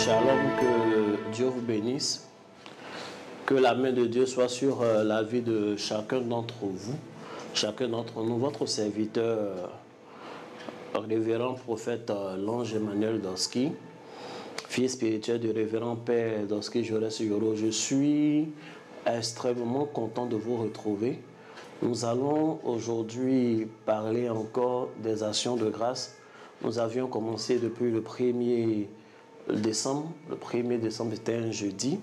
Shalom, que Dieu vous bénisse, que la main de Dieu soit sur la vie de chacun d'entre vous, chacun d'entre nous. Votre serviteur, révérend prophète l'ange Emmanuel Doski, fils spirituel du révérend père Doski Jaurès Yoro. Je suis extrêmement content de vous retrouver. Nous allons aujourd'hui parler encore des actions de grâce. Nous avions commencé depuis le 1er décembre. Le 1er décembre était un jeudi.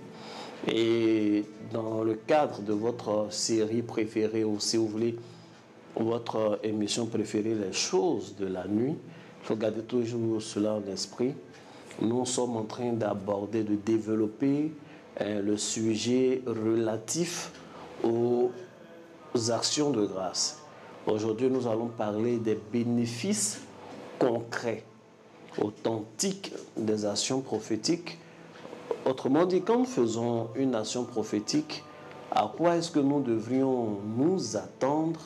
Et dans le cadre de votre série préférée, ou si vous voulez, votre émission préférée, les choses de la nuit, il faut garder toujours cela en esprit. Nous sommes en train d'aborder, de développer le sujet relatif aux actions de grâce. Aujourd'hui, nous allons parler des bénéfices concrets, authentiques des actions prophétiques. Autrement dit, quand nous faisons une action prophétique, à quoi est-ce que nous devrions nous attendre?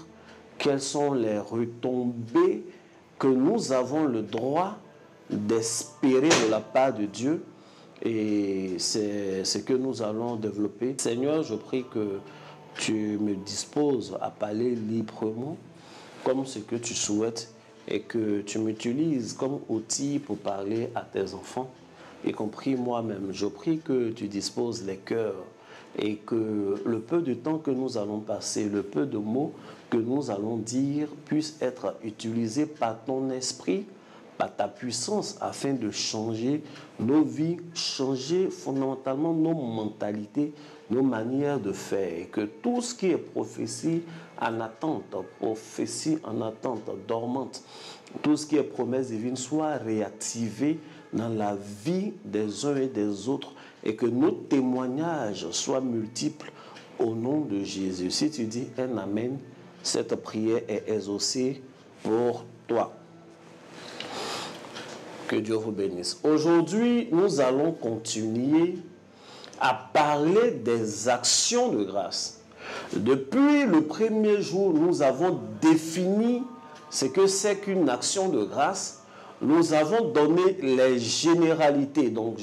Quelles sont les retombées que nous avons le droit d'espérer de la part de Dieu? Et c'est ce que nous allons développer. Seigneur, je prie que tu me disposes à parler librement, comme ce que tu souhaites, et que tu m'utilises comme outil pour parler à tes enfants, y compris moi-même. Je prie que tu disposes les cœurs et que le peu de temps que nous allons passer, le peu de mots que nous allons dire puisse être utilisé par ton esprit, par ta puissance, afin de changer nos vies, changer fondamentalement nos mentalités, nos manières de faire. Et que tout ce qui est prophétie en attente dormante, tout ce qui est promesse divine soit réactivé dans la vie des uns et des autres, et que nos témoignages soient multiples au nom de Jésus. Si tu dis un amen, cette prière est exaucée pour toi. Que Dieu vous bénisse. Aujourd'hui, nous allons continuer à parler des actions de grâce. Depuis le premier jour, nous avons défini ce que c'est qu'une action de grâce. Nous avons donné les généralités. Donc,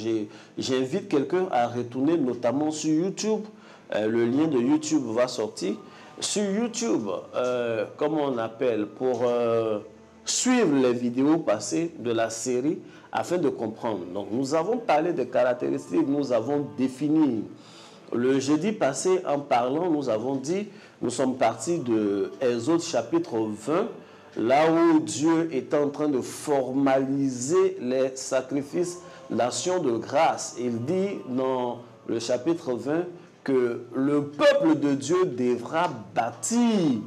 j'invite quelqu'un à retourner notamment sur YouTube. Le lien de YouTube va sortir. Sur YouTube, comment on appelle, pour suivre les vidéos passées de la série afin de comprendre. Donc, nous avons parlé des caractéristiques, nous avons défini. Le jeudi passé, en parlant, nous avons dit, nous sommes partis de Exode chapitre 20, là où Dieu est en train de formaliser les sacrifices d'action de grâce. Il dit dans le chapitre 20 que le peuple de Dieu devra bâtir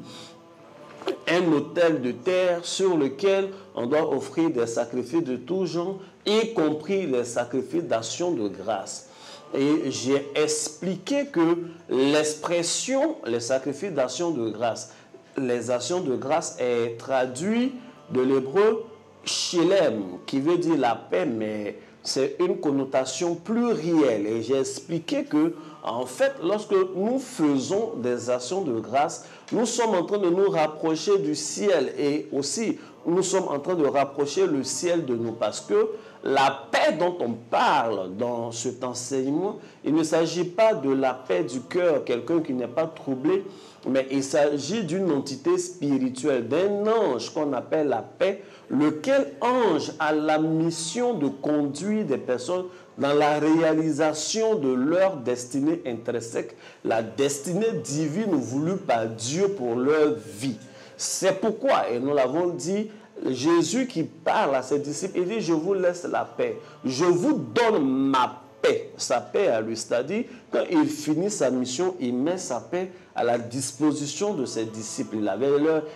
un autel de terre sur lequel on doit offrir des sacrifices de tout genre, y compris les sacrifices d'action de grâce. Et j'ai expliqué que l'expression, les sacrifices d'action de grâce, les actions de grâce est traduit de l'hébreu shalem, qui veut dire la paix, mais c'est une connotation plurielle. Et j'ai expliqué que, en fait, lorsque nous faisons des actions de grâce, nous sommes en train de nous rapprocher du ciel, et aussi nous sommes en train de rapprocher le ciel de nous, parce que la paix dont on parle dans cet enseignement, il ne s'agit pas de la paix du cœur, quelqu'un qui n'est pas troublé, mais il s'agit d'une entité spirituelle, d'un ange qu'on appelle la paix, lequel ange a la mission de conduire des personnes dans la réalisation de leur destinée intrinsèque, la destinée divine voulue par Dieu pour leur vie. C'est pourquoi, et nous l'avons dit, Jésus qui parle à ses disciples, il dit, je vous laisse la paix, je vous donne ma paix. Sa paix à lui, c'est-à-dire, quand il finit sa mission, il met sa paix à la disposition de ses disciples.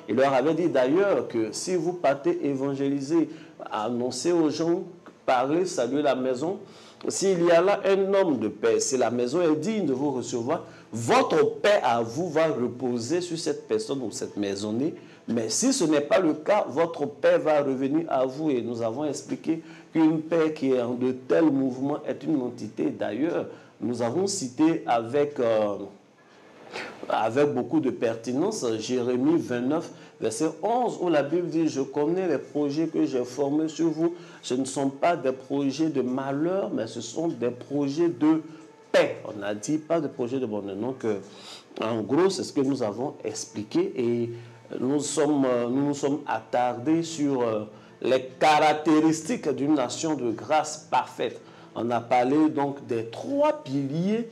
Il leur avait dit d'ailleurs que si vous partez évangéliser, annoncer aux gens, parler, saluer la maison, s'il y a là un homme de paix, si la maison est digne de vous recevoir, votre paix à vous va reposer sur cette personne ou cette maisonnée. Mais si ce n'est pas le cas, votre paix va revenir à vous. Et nous avons expliqué qu'une paix qui est en de tels mouvements est une entité. D'ailleurs, nous avons cité avec avec beaucoup de pertinence, Jérémie 29, verset 11, où la Bible dit « Je connais les projets que j'ai formés sur vous. Ce ne sont pas des projets de malheur, mais ce sont des projets de paix. » On a dit pas de projets de bonheur. Donc, en gros, c'est ce que nous avons expliqué et nous nous sommes attardés sur les caractéristiques d'une nation de grâce parfaite. On a parlé donc des 3 piliers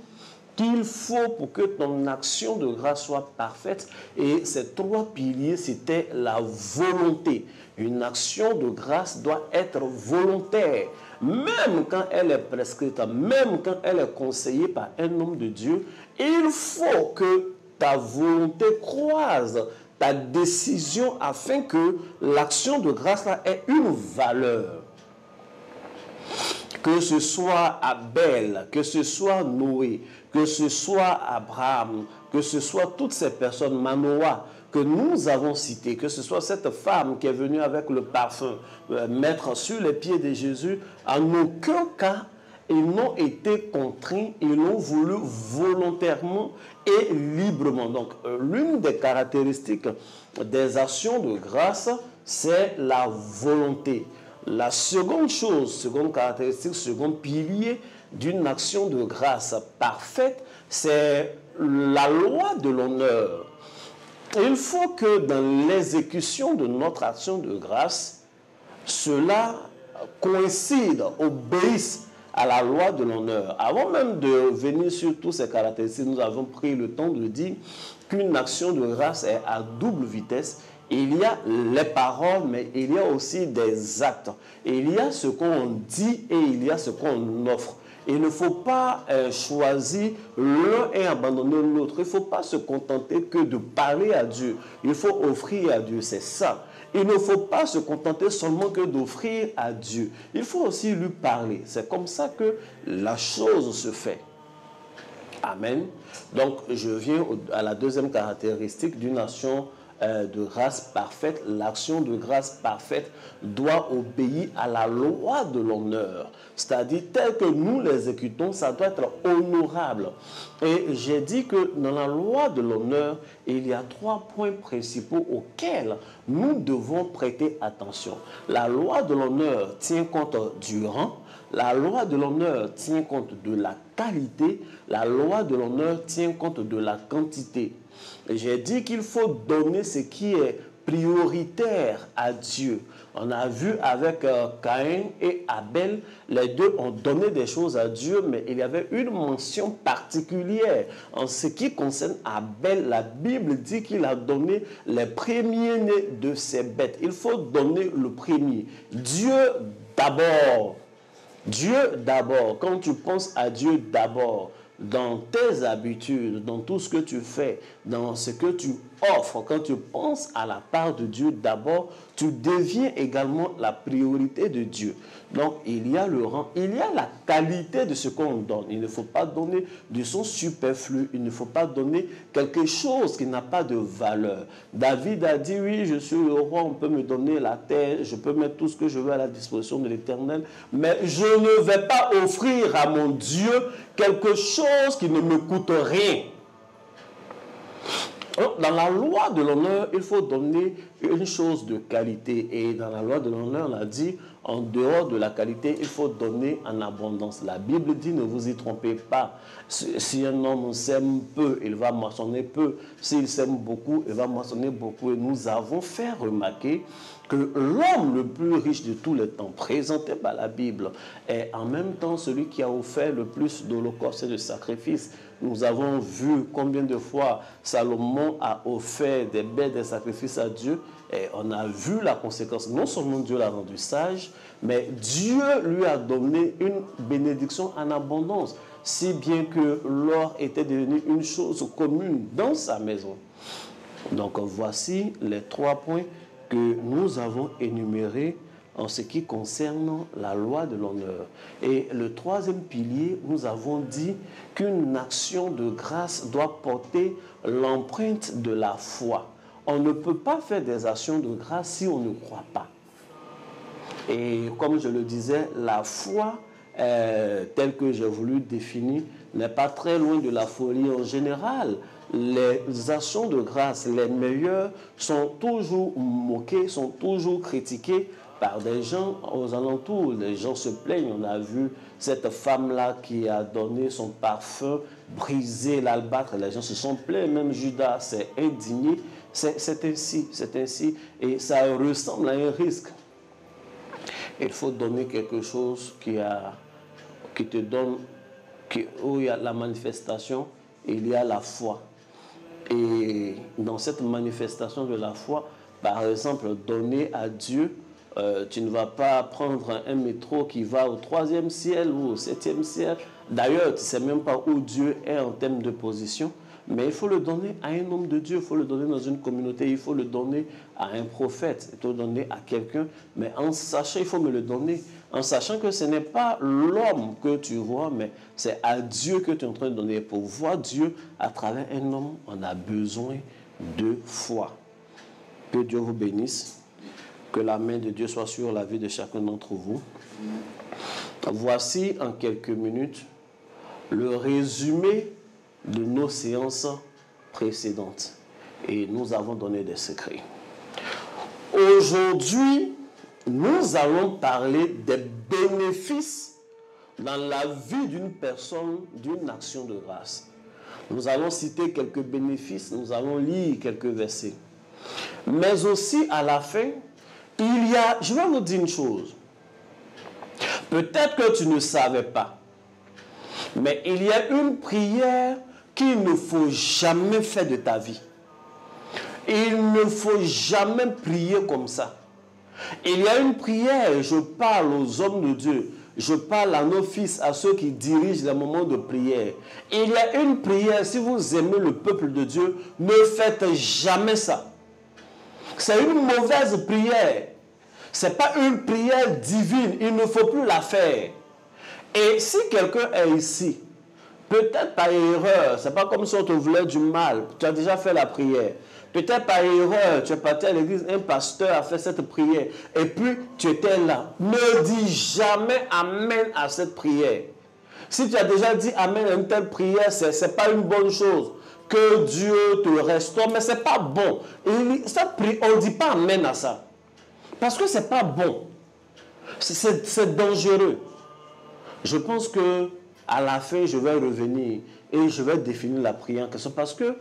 qu'il faut pour que ton action de grâce soit parfaite. Et ces 3 piliers, c'était la volonté. Une action de grâce doit être volontaire. Même quand elle est prescrite, même quand elle est conseillée par un homme de Dieu, il faut que ta volonté croise ta décision afin que l'action de grâce là ait une valeur. Que ce soit Abel, que ce soit Noé, que ce soit Abraham, que ce soit toutes ces personnes, Manoah, que nous avons citées, que ce soit cette femme qui est venue avec le parfum mettre sur les pieds de Jésus, en aucun cas, ils n'ont été contraints, ils l'ont voulu volontairement et librement. Donc, l'une des caractéristiques des actions de grâce, c'est la volonté. La seconde chose, seconde caractéristique, second pilier d'une action de grâce parfaite, c'est la loi de l'honneur. Il faut que dans l'exécution de notre action de grâce, cela coïncide, obéisse à la loi de l'honneur. Avant même de venir sur toutes ces caractéristiques, nous avons pris le temps de dire qu'une action de grâce est à double vitesse. Il y a les paroles, mais il y a aussi des actes. Il y a ce qu'on dit et il y a ce qu'on offre. Il ne faut pas choisir l'un et abandonner l'autre. Il ne faut pas se contenter que de parler à Dieu. Il faut offrir à Dieu, c'est ça. Il ne faut pas se contenter seulement que d'offrir à Dieu. Il faut aussi lui parler. C'est comme ça que la chose se fait. Amen. Donc, je viens à la deuxième caractéristique d'une nation de grâce parfaite. L'action de grâce parfaite doit obéir à la loi de l'honneur. C'est-à-dire, tel que nous l'exécutons, ça doit être honorable. Et j'ai dit que dans la loi de l'honneur, il y a 3 points principaux auxquels nous devons prêter attention. La loi de l'honneur tient compte du rang. La loi de l'honneur tient compte de la qualité. La loi de l'honneur tient compte de la quantité. J'ai dit qu'il faut donner ce qui est prioritaire à Dieu. On a vu avec Caïn et Abel, les deux ont donné des choses à Dieu, mais il y avait une mention particulière. En ce qui concerne Abel, la Bible dit qu'il a donné les premiers-nés de ses bêtes. Il faut donner le premier. Dieu d'abord. Dieu d'abord. Quand tu penses à Dieu d'abord, dans tes habitudes, dans tout ce que tu fais, dans ce que tu offres, quand tu penses à la part de Dieu d'abord, tu deviens également la priorité de Dieu. Donc, il y a le rang, il y a la qualité de ce qu'on donne. Il ne faut pas donner du son superflu, il ne faut pas donner quelque chose qui n'a pas de valeur. David a dit, oui, je suis le roi, on peut me donner la terre, je peux mettre tout ce que je veux à la disposition de l'Éternel, mais je ne vais pas offrir à mon Dieu quelque chose qui ne me coûte rien. Dans la loi de l'honneur, il faut donner une chose de qualité. Et dans la loi de l'honneur, on a dit, en dehors de la qualité, il faut donner en abondance. La Bible dit, ne vous y trompez pas. Si un homme sème peu, il va moissonner peu. S'il sème beaucoup, il va moissonner beaucoup. Et nous avons fait remarquer que l'homme le plus riche de tous les temps, présenté par la Bible, est en même temps celui qui a offert le plus d'holocaustes et de sacrifices. Nous avons vu combien de fois Salomon a offert des bêtes, des sacrifices à Dieu, et on a vu la conséquence. Non seulement Dieu l'a rendu sage, mais Dieu lui a donné une bénédiction en abondance, si bien que l'or était devenu une chose commune dans sa maison. Donc voici les 3 points que nous avons énumérés en ce qui concerne la loi de l'honneur. Et le 3e pilier, nous avons dit qu'une action de grâce doit porter l'empreinte de la foi. On ne peut pas faire des actions de grâce si on ne croit pas. Et comme je le disais, la foi, telle que j'ai voulu définir, n'est pas très loin de la folie en général. les actions de grâce, les meilleures, sont toujours moquées, sont toujours critiquées par des gens aux alentours. Les gens se plaignent. On a vu cette femme-là qui a donné son parfum, brisé l'albâtre. Les gens se sont plaints. Même Judas s'est indigné. C'est ainsi. Et ça ressemble à un risque. Il faut donner quelque chose qui te donne, où il y a la manifestation, il y a la foi. Et dans cette manifestation de la foi, par exemple, donner à Dieu, tu ne vas pas prendre un métro qui va au 3e ciel ou au 7e ciel. D'ailleurs, tu ne sais même pas où Dieu est en termes de position. Mais il faut le donner à un homme de Dieu, il faut le donner dans une communauté, il faut le donner à un prophète, il faut le donner à quelqu'un. Mais en sachant, il faut me le donner, en sachant que ce n'est pas l'homme que tu vois, mais c'est à Dieu que tu es en train de donner. Pour voir Dieu à travers un homme, on a besoin de foi. Que Dieu vous bénisse, que la main de Dieu soit sur la vie de chacun d'entre vous. Voici en quelques minutes le résumé de nos séances précédentes. Et nous avons donné des secrets. Aujourd'hui, nous allons parler des bénéfices dans la vie d'une personne, d'une action de grâce. Nous allons citer quelques bénéfices, nous allons lire quelques versets. Mais aussi, à la fin, je vais vous dire une chose. Peut-être que tu ne savais pas, mais il y a une prière qu'il ne faut jamais faire de ta vie. Il ne faut jamais prier comme ça. Il y a une prière, je parle aux hommes de Dieu, je parle à nos fils, à ceux qui dirigent les moments de prière. Il y a une prière, si vous aimez le peuple de Dieu, ne faites jamais ça. C'est une mauvaise prière. Ce n'est pas une prière divine, il ne faut plus la faire. Et si quelqu'un est ici, peut-être par erreur, ce n'est pas comme si on te voulait du mal, tu as déjà fait la prière. Peut-être par erreur, tu es parti à l'église, un pasteur a fait cette prière, et puis tu étais là. Ne dis jamais Amen à cette prière. Si tu as déjà dit Amen à une telle prière, ce n'est pas une bonne chose. Que Dieu te restaure, mais ce n'est pas bon. Cette prière, on ne dit pas Amen à ça. Parce que ce n'est pas bon. C'est dangereux. Je pense que à la fin, je vais revenir et je vais définir la prière. Parce que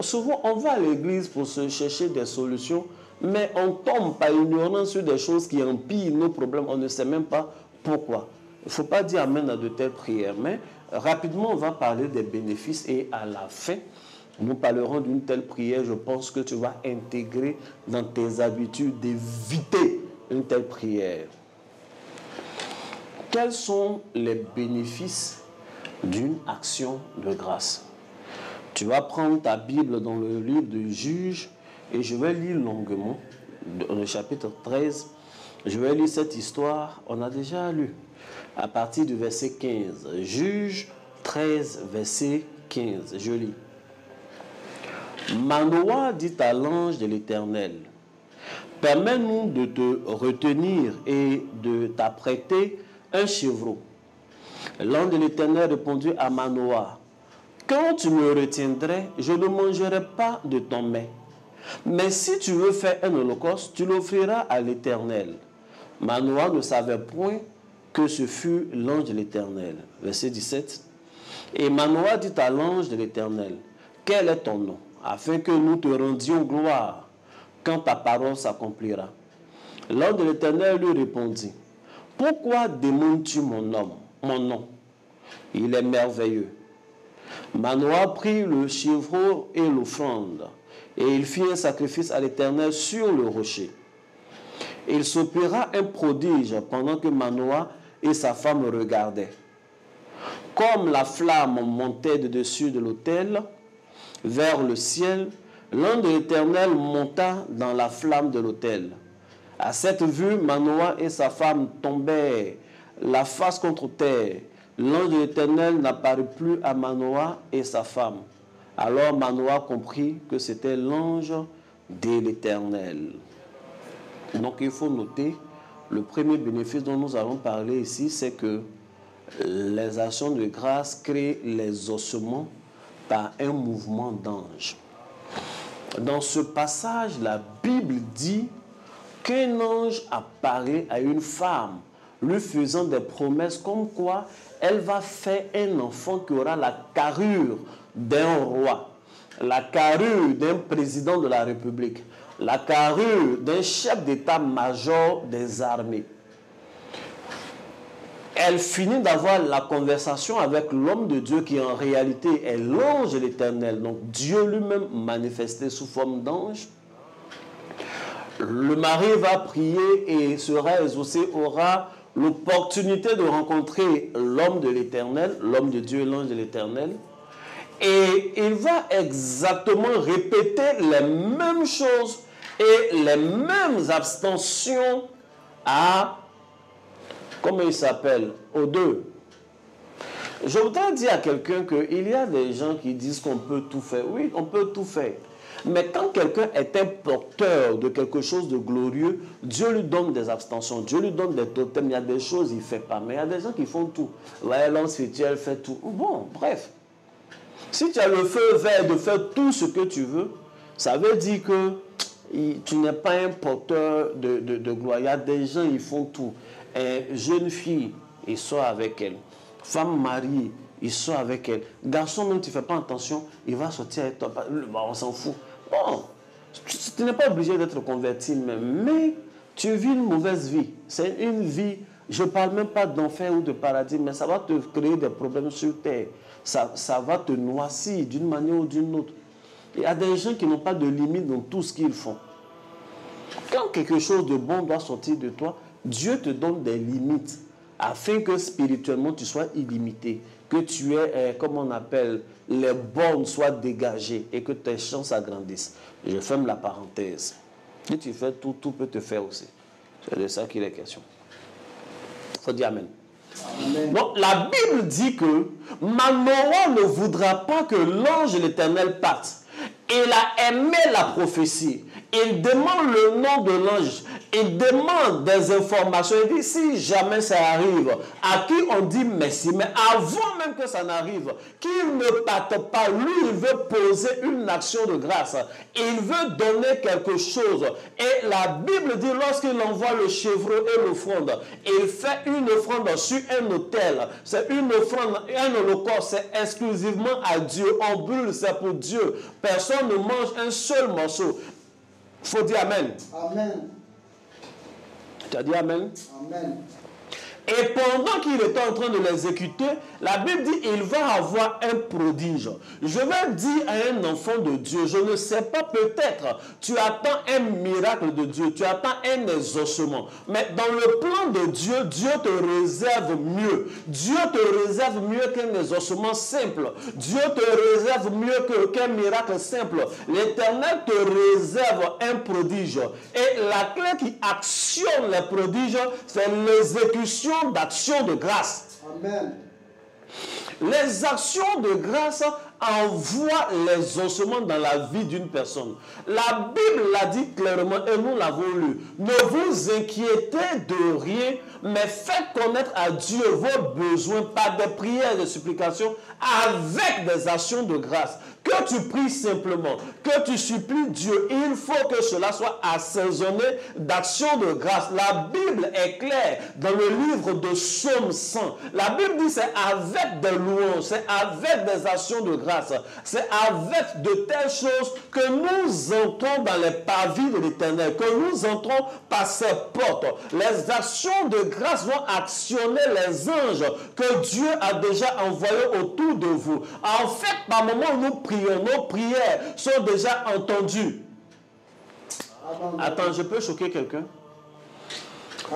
souvent, on va à l'église pour se chercher des solutions, mais on tombe par ignorance sur des choses qui empirent nos problèmes. On ne sait même pas pourquoi. Il ne faut pas dire Amen à de telles prières. Mais rapidement, on va parler des bénéfices et à la fin, nous parlerons d'une telle prière. Je pense que tu vas intégrer dans tes habitudes d'éviter une telle prière. Quels sont les bénéfices d'une action de grâce? Tu vas prendre ta Bible dans le livre de Juges et je vais lire longuement, dans le chapitre 13. Je vais lire cette histoire, on a déjà lu, à partir du verset 15. Juges 13, verset 15. Je lis. Manoah dit à l'ange de l'Éternel, « Permets-nous de te retenir et de t'apprêter un chevreau. » L'ange de l'Éternel répondit à Manoah, « Quand tu me retiendrais, je ne mangerai pas de ton mets. Mais si tu veux faire un holocauste, tu l'offriras à l'Éternel. » Manoah ne savait point que ce fut l'ange de l'Éternel. Verset 17. Et Manoah dit à l'ange de l'Éternel, « Quel est ton nom, afin que nous te rendions gloire quand ta parole s'accomplira. » L'ange de l'Éternel lui répondit, « Pourquoi démontes-tu mon nom? Il est merveilleux. » Manoah prit le chevreau et l'offrande, et il fit un sacrifice à l'Éternel sur le rocher. Il s'opéra un prodige pendant que Manoah et sa femme regardaient. Comme la flamme montait de dessus de l'autel vers le ciel, l'ange de l'Éternel monta dans la flamme de l'autel. À cette vue, Manoah et sa femme tombèrent la face contre terre. L'ange de l'Éternel n'apparut plus à Manoah et sa femme. Alors Manoah comprit que c'était l'ange de l'Éternel. Donc il faut noter, le premier bénéfice dont nous allons parler ici, c'est que les actions de grâce créent les ossements par un mouvement d'ange. Dans ce passage, la Bible dit qu'un ange apparaît à une femme, lui faisant des promesses comme quoi elle va faire un enfant qui aura la carrure d'un roi, la carrure d'un président de la République, la carrure d'un chef d'état-major des armées. Elle finit d'avoir la conversation avec l'homme de Dieu qui en réalité est l'ange de l'Éternel. Donc Dieu lui-même manifesté sous forme d'ange. Le mari va prier et sera exaucé, aura l'opportunité de rencontrer l'homme de l'Éternel, l'homme de Dieu et l'ange de l'Éternel. Et il va exactement répéter les mêmes choses et les mêmes abstentions à, comment il s'appelle, aux deux. Je voudrais dire à quelqu'un qu'il y a des gens qui disent qu'on peut tout faire. Oui, on peut tout faire. Mais quand quelqu'un est un porteur de quelque chose de glorieux, Dieu lui donne des abstentions, Dieu lui donne des totems. Il y a des choses qu'il ne fait pas, mais il y a des gens qui font tout. Ouais, l'homme spirituel fait tout. Bon, bref. Si tu as le feu vert de faire tout ce que tu veux, ça veut dire que tu n'es pas un porteur de gloire. Il y a des gens, ils font tout. Jeune fille, il sort avec elle. Femme mariée, il sort avec elle. Garçon, même tu ne fais pas attention, il va sortir avec toi. On s'en fout. Bon, tu n'es pas obligé d'être converti même, mais tu vis une mauvaise vie. C'est une vie, je ne parle même pas d'enfer ou de paradis, mais ça va te créer des problèmes sur terre. Ça va te noircir d'une manière ou d'une autre. Il y a des gens qui n'ont pas de limite dans tout ce qu'ils font. Quand quelque chose de bon doit sortir de toi, Dieu te donne des limites afin que spirituellement tu sois illimité, que tu aies, comme on appelle, les bornes soient dégagées et que tes chances s'agrandissent. Je ferme la parenthèse. Si tu fais tout, tout peut te faire aussi. C'est de ça qu'il est question. Il faut dire Amen. Amen. Donc la Bible dit que Manoah ne voudra pas que l'ange de l'Éternel parte. Il a aimé la prophétie. Il demande le nom de l'ange. Il demande des informations. Il dit, si jamais ça arrive, à qui on dit merci. Mais avant même que ça n'arrive, qu'il ne parte pas. Lui, il veut poser une action de grâce. Il veut donner quelque chose. Et la Bible dit, lorsqu'il envoie le chèvreau et l'offrande, il fait une offrande sur un autel. C'est une offrande, un holocauste, c'est exclusivement à Dieu. On brûle, c'est pour Dieu. Personne ne mange un seul morceau. Il faut dire Amen. Amen. Tu as dit Amen? Amen. Et pendant qu'il était en train de l'exécuter, la Bible dit il va avoir un prodige. Je vais dire à un enfant de Dieu, je ne sais pas, peut-être tu attends un miracle de Dieu, tu attends un exaucement. Mais dans le plan de Dieu, Dieu te réserve mieux. Dieu te réserve mieux qu'un exaucement simple. Dieu te réserve mieux qu'un miracle simple. L'Éternel te réserve un prodige. Et la clé qui actionne les prodiges, c'est l'exécution d'actions de grâce. Amen. Les actions de grâce envoient les ossements dans la vie d'une personne. La Bible l'a dit clairement et nous l'avons lu. Ne vous inquiétez de rien, mais faites connaître à Dieu vos besoins par des prières et des supplications avec des actions de grâce. Que tu pries simplement, que tu supplies Dieu, il faut que cela soit assaisonné d'actions de grâce. La Bible est claire dans le livre de Psaume 100. La Bible dit c'est avec des louanges, c'est avec des actions de grâce, c'est avec de telles choses que nous entrons dans les parvis de l'Éternel, que nous entrons par ses portes. Les actions de grâce vont actionner les anges que Dieu a déjà envoyés autour de vous. En fait, par moment où nous prions, nos prières sont déjà entendues. Attends, je peux choquer quelqu'un?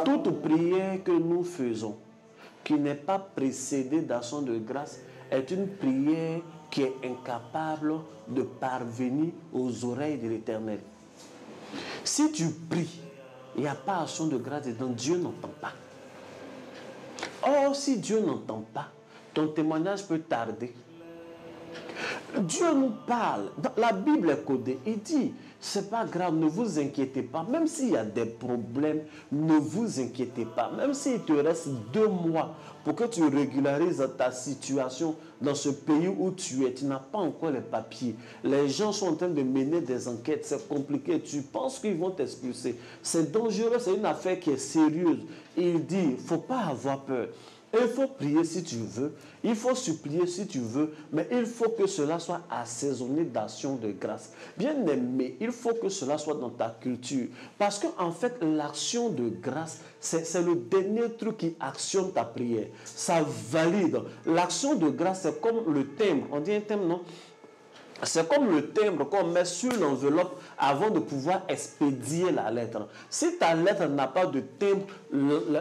Toute prière que nous faisons, qui n'est pas précédée d'action de grâce, est une prière qui est incapable de parvenir aux oreilles de l'Éternel. Si tu pries, il n'y a pas action de grâce dedans, Dieu n'entend pas. Or, si Dieu n'entend pas, ton témoignage peut tarder. Dieu nous parle. La Bible est codée. Il dit, c'est pas grave, ne vous inquiétez pas. Même s'il y a des problèmes, ne vous inquiétez pas. Même s'il te reste 2 mois pour que tu régularises ta situation dans ce pays où tu es, tu n'as pas encore les papiers. Les gens sont en train de mener des enquêtes, c'est compliqué. Tu penses qu'ils vont t'expulser. C'est dangereux, c'est une affaire qui est sérieuse. Il dit, il ne faut pas avoir peur. Il faut prier si tu veux, il faut supplier si tu veux, mais il faut que cela soit assaisonné d'actions de grâce. Bien aimé, il faut que cela soit dans ta culture. Parce qu'en fait, l'action de grâce, c'est le dernier truc qui actionne ta prière. Ça valide. L'action de grâce, c'est comme le timbre. On dit un timbre, non? C'est comme le timbre qu'on met sur l'enveloppe avant de pouvoir expédier la lettre. Si ta lettre n'a pas de timbre,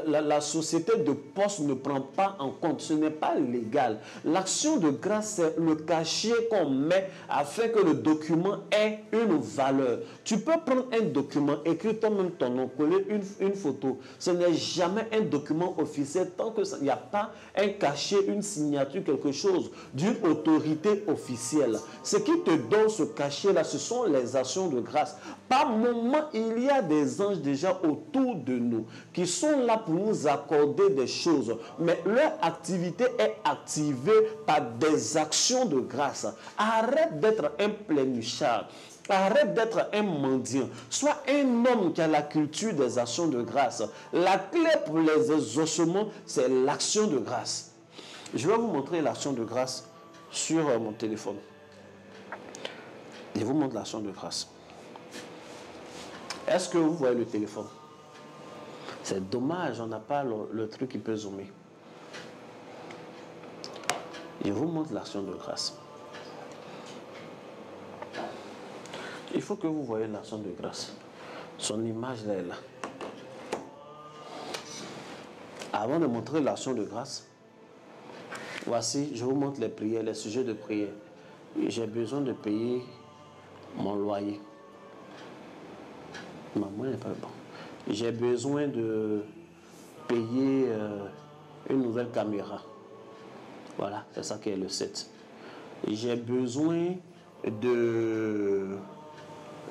la société de poste ne prend pas en compte. Ce n'est pas légal. L'action de grâce, c'est le cachet qu'on met afin que le document ait une valeur. Tu peux prendre un document, écrire toi-même ton nom, coller une photo. Ce n'est jamais un document officiel tant qu'il n'y a pas un cachet, une signature, quelque chose d'une autorité officielle. Ce qui te donne ce cachet-là, ce sont les actions de grâce. Par moment, il y a des anges déjà autour de nous qui sont là pour nous accorder des choses. Mais leur activité est activée par des actions de grâce. Arrête d'être un pleinichard. Arrête d'être un mendiant. Sois un homme qui a la culture des actions de grâce. La clé pour les exaucements, c'est l'action de grâce. Je vais vous montrer l'action de grâce sur mon téléphone. Je vous montre l'action de grâce. Est-ce que vous voyez le téléphone? C'est dommage, on n'a pas le truc qui peut zoomer. Je vous montre l'action de grâce. Il faut que vous voyez l'action de grâce. Son image là est là. Avant de montrer l'action de grâce, voici, je vous montre les prières, les sujets de prière. J'ai besoin de payer mon loyer. Maman n'est pas bon. J'ai besoin de payer une nouvelle caméra. Voilà, c'est ça qui est le 7. J'ai besoin de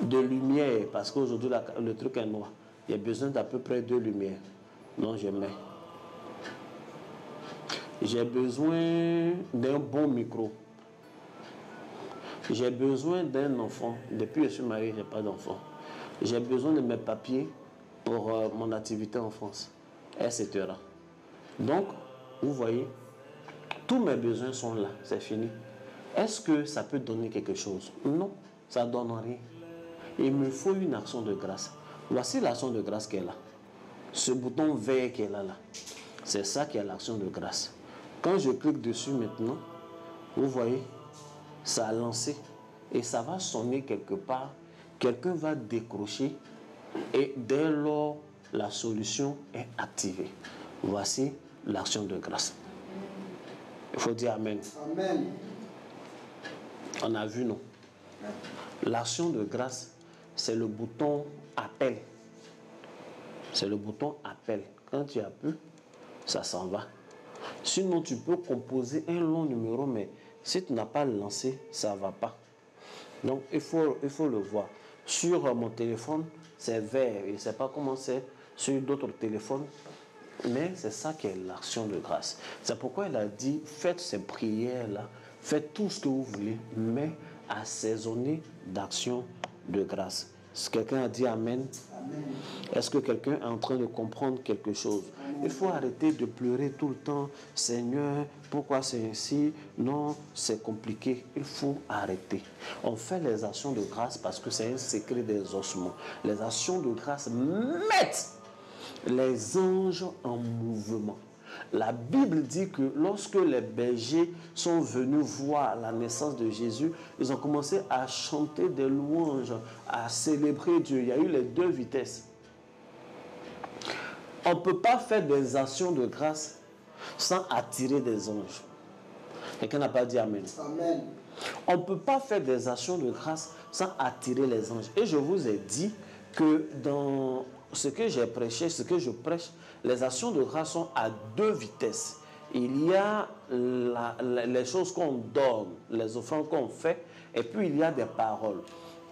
lumière, parce qu'aujourd'hui le truc est noir. J'ai besoin d'à peu près 2 lumières. Non, je mets. J'ai besoin d'un bon micro. J'ai besoin d'un enfant. Depuis que je suis marié, je n'ai pas d'enfant. J'ai besoin de mes papiers pour mon activité en France, etc. Donc, vous voyez, tous mes besoins sont là, c'est fini. Est-ce que ça peut donner quelque chose? Non, ça ne donne rien. Il me faut une action de grâce. Voici l'action de grâce qui est là. Ce bouton vert qui est là, c'est ça qui est l'action de grâce. Quand je clique dessus maintenant, vous voyez, ça a lancé et ça va sonner quelque part. Quelqu'un va décrocher et dès lors, la solution est activée. Voici l'action de grâce. Il faut dire Amen. Amen. On a vu, non? L'action de grâce, c'est le bouton appel. C'est le bouton appel. Quand tu appuies, ça s'en va. Sinon, tu peux composer un long numéro, mais si tu n'as pas lancé, ça ne va pas. Donc, il faut le voir. Sur mon téléphone, c'est vert. Je ne sais pas comment c'est sur d'autres téléphones, mais c'est ça qui est l'action de grâce. C'est pourquoi il a dit, faites ces prières-là, faites tout ce que vous voulez, mais assaisonnez d'actions de grâce. Si quelqu'un a dit Amen, est-ce que quelqu'un est en train de comprendre quelque chose? Il faut arrêter de pleurer tout le temps. Seigneur, pourquoi c'est ainsi? Non, c'est compliqué. Il faut arrêter. On fait les actions de grâce parce que c'est un secret des ossements. Les actions de grâce mettent les anges en mouvement. La Bible dit que lorsque les bergers sont venus voir la naissance de Jésus, ils ont commencé à chanter des louanges, à célébrer Dieu. Il y a eu les 2 vitesses. On ne peut pas faire des actions de grâce sans attirer des anges. Quelqu'un n'a pas dit Amen. Amen. On ne peut pas faire des actions de grâce sans attirer les anges. Et je vous ai dit que dans ce que j'ai prêché, ce que je prêche, les actions de grâce sont à 2 vitesses. Il y a les choses qu'on donne, les offrandes qu'on fait, et puis il y a des paroles.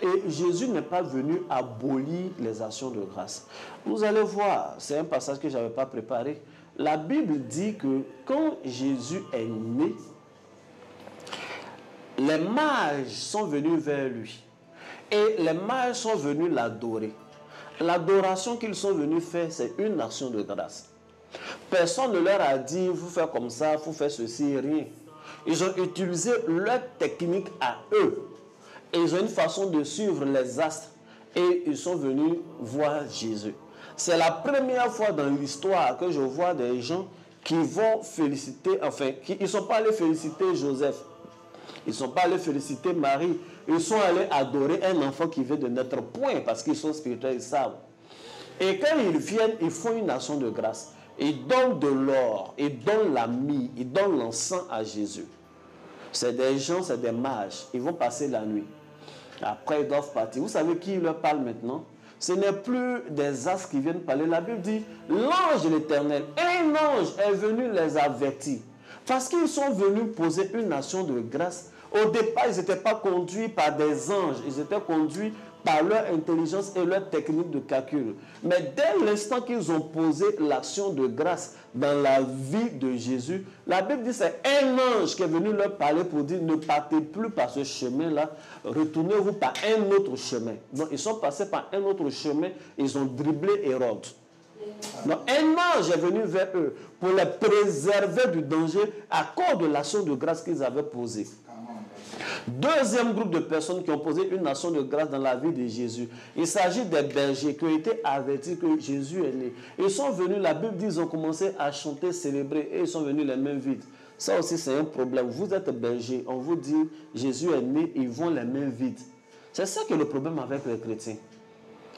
Et Jésus n'est pas venu abolir les actions de grâce. Vous allez voir, c'est un passage que je n'avais pas préparé. La Bible dit que quand Jésus est né, les mages sont venus vers lui. Et les mages sont venus l'adorer. L'adoration qu'ils sont venus faire, c'est une action de grâce. Personne ne leur a dit, vous faites comme ça, vous faites ceci, rien. Ils ont utilisé leur technique à eux. Et ils ont une façon de suivre les astres. Et ils sont venus voir Jésus. C'est la première fois dans l'histoire que je vois des gens qui vont féliciter, enfin, ils ne sont pas allés féliciter Joseph. Ils ne sont pas allés féliciter Marie. Ils sont allés adorer un enfant qui vient de naître, point, parce qu'ils sont spirituels, ils savent. Et quand ils viennent, ils font une action de grâce. Ils donnent de l'or, ils donnent la myrrhe, ils donnent l'encens à Jésus. C'est des gens, c'est des mages. Ils vont passer la nuit. Après, ils doivent partir. Vous savez qui leur parle maintenant? Ce n'est plus des astres qui viennent parler. La Bible dit, l'ange de l'Éternel, un ange est venu les avertir. Parce qu'ils sont venus poser une action de grâce. Au départ, ils n'étaient pas conduits par des anges. Ils étaient conduits par leur intelligence et leur technique de calcul. Mais dès l'instant qu'ils ont posé l'action de grâce dans la vie de Jésus, la Bible dit c'est un ange qui est venu leur parler pour dire ne partez plus par ce chemin-là, retournez-vous par un autre chemin. Donc ils sont passés par un autre chemin, ils ont dribblé Hérode. Donc un ange est venu vers eux pour les préserver du danger à cause de l'action de grâce qu'ils avaient posée. Deuxième groupe de personnes qui ont posé une action de grâce dans la vie de Jésus. Il s'agit des bergers qui ont été avertis que Jésus est né. Ils sont venus, la Bible dit, ils ont commencé à chanter, célébrer et ils sont venus les mains vides. Ça aussi c'est un problème. Vous êtes bergers, on vous dit Jésus est né, ils vont les mains vides. C'est ça qui est le problème avec les chrétiens.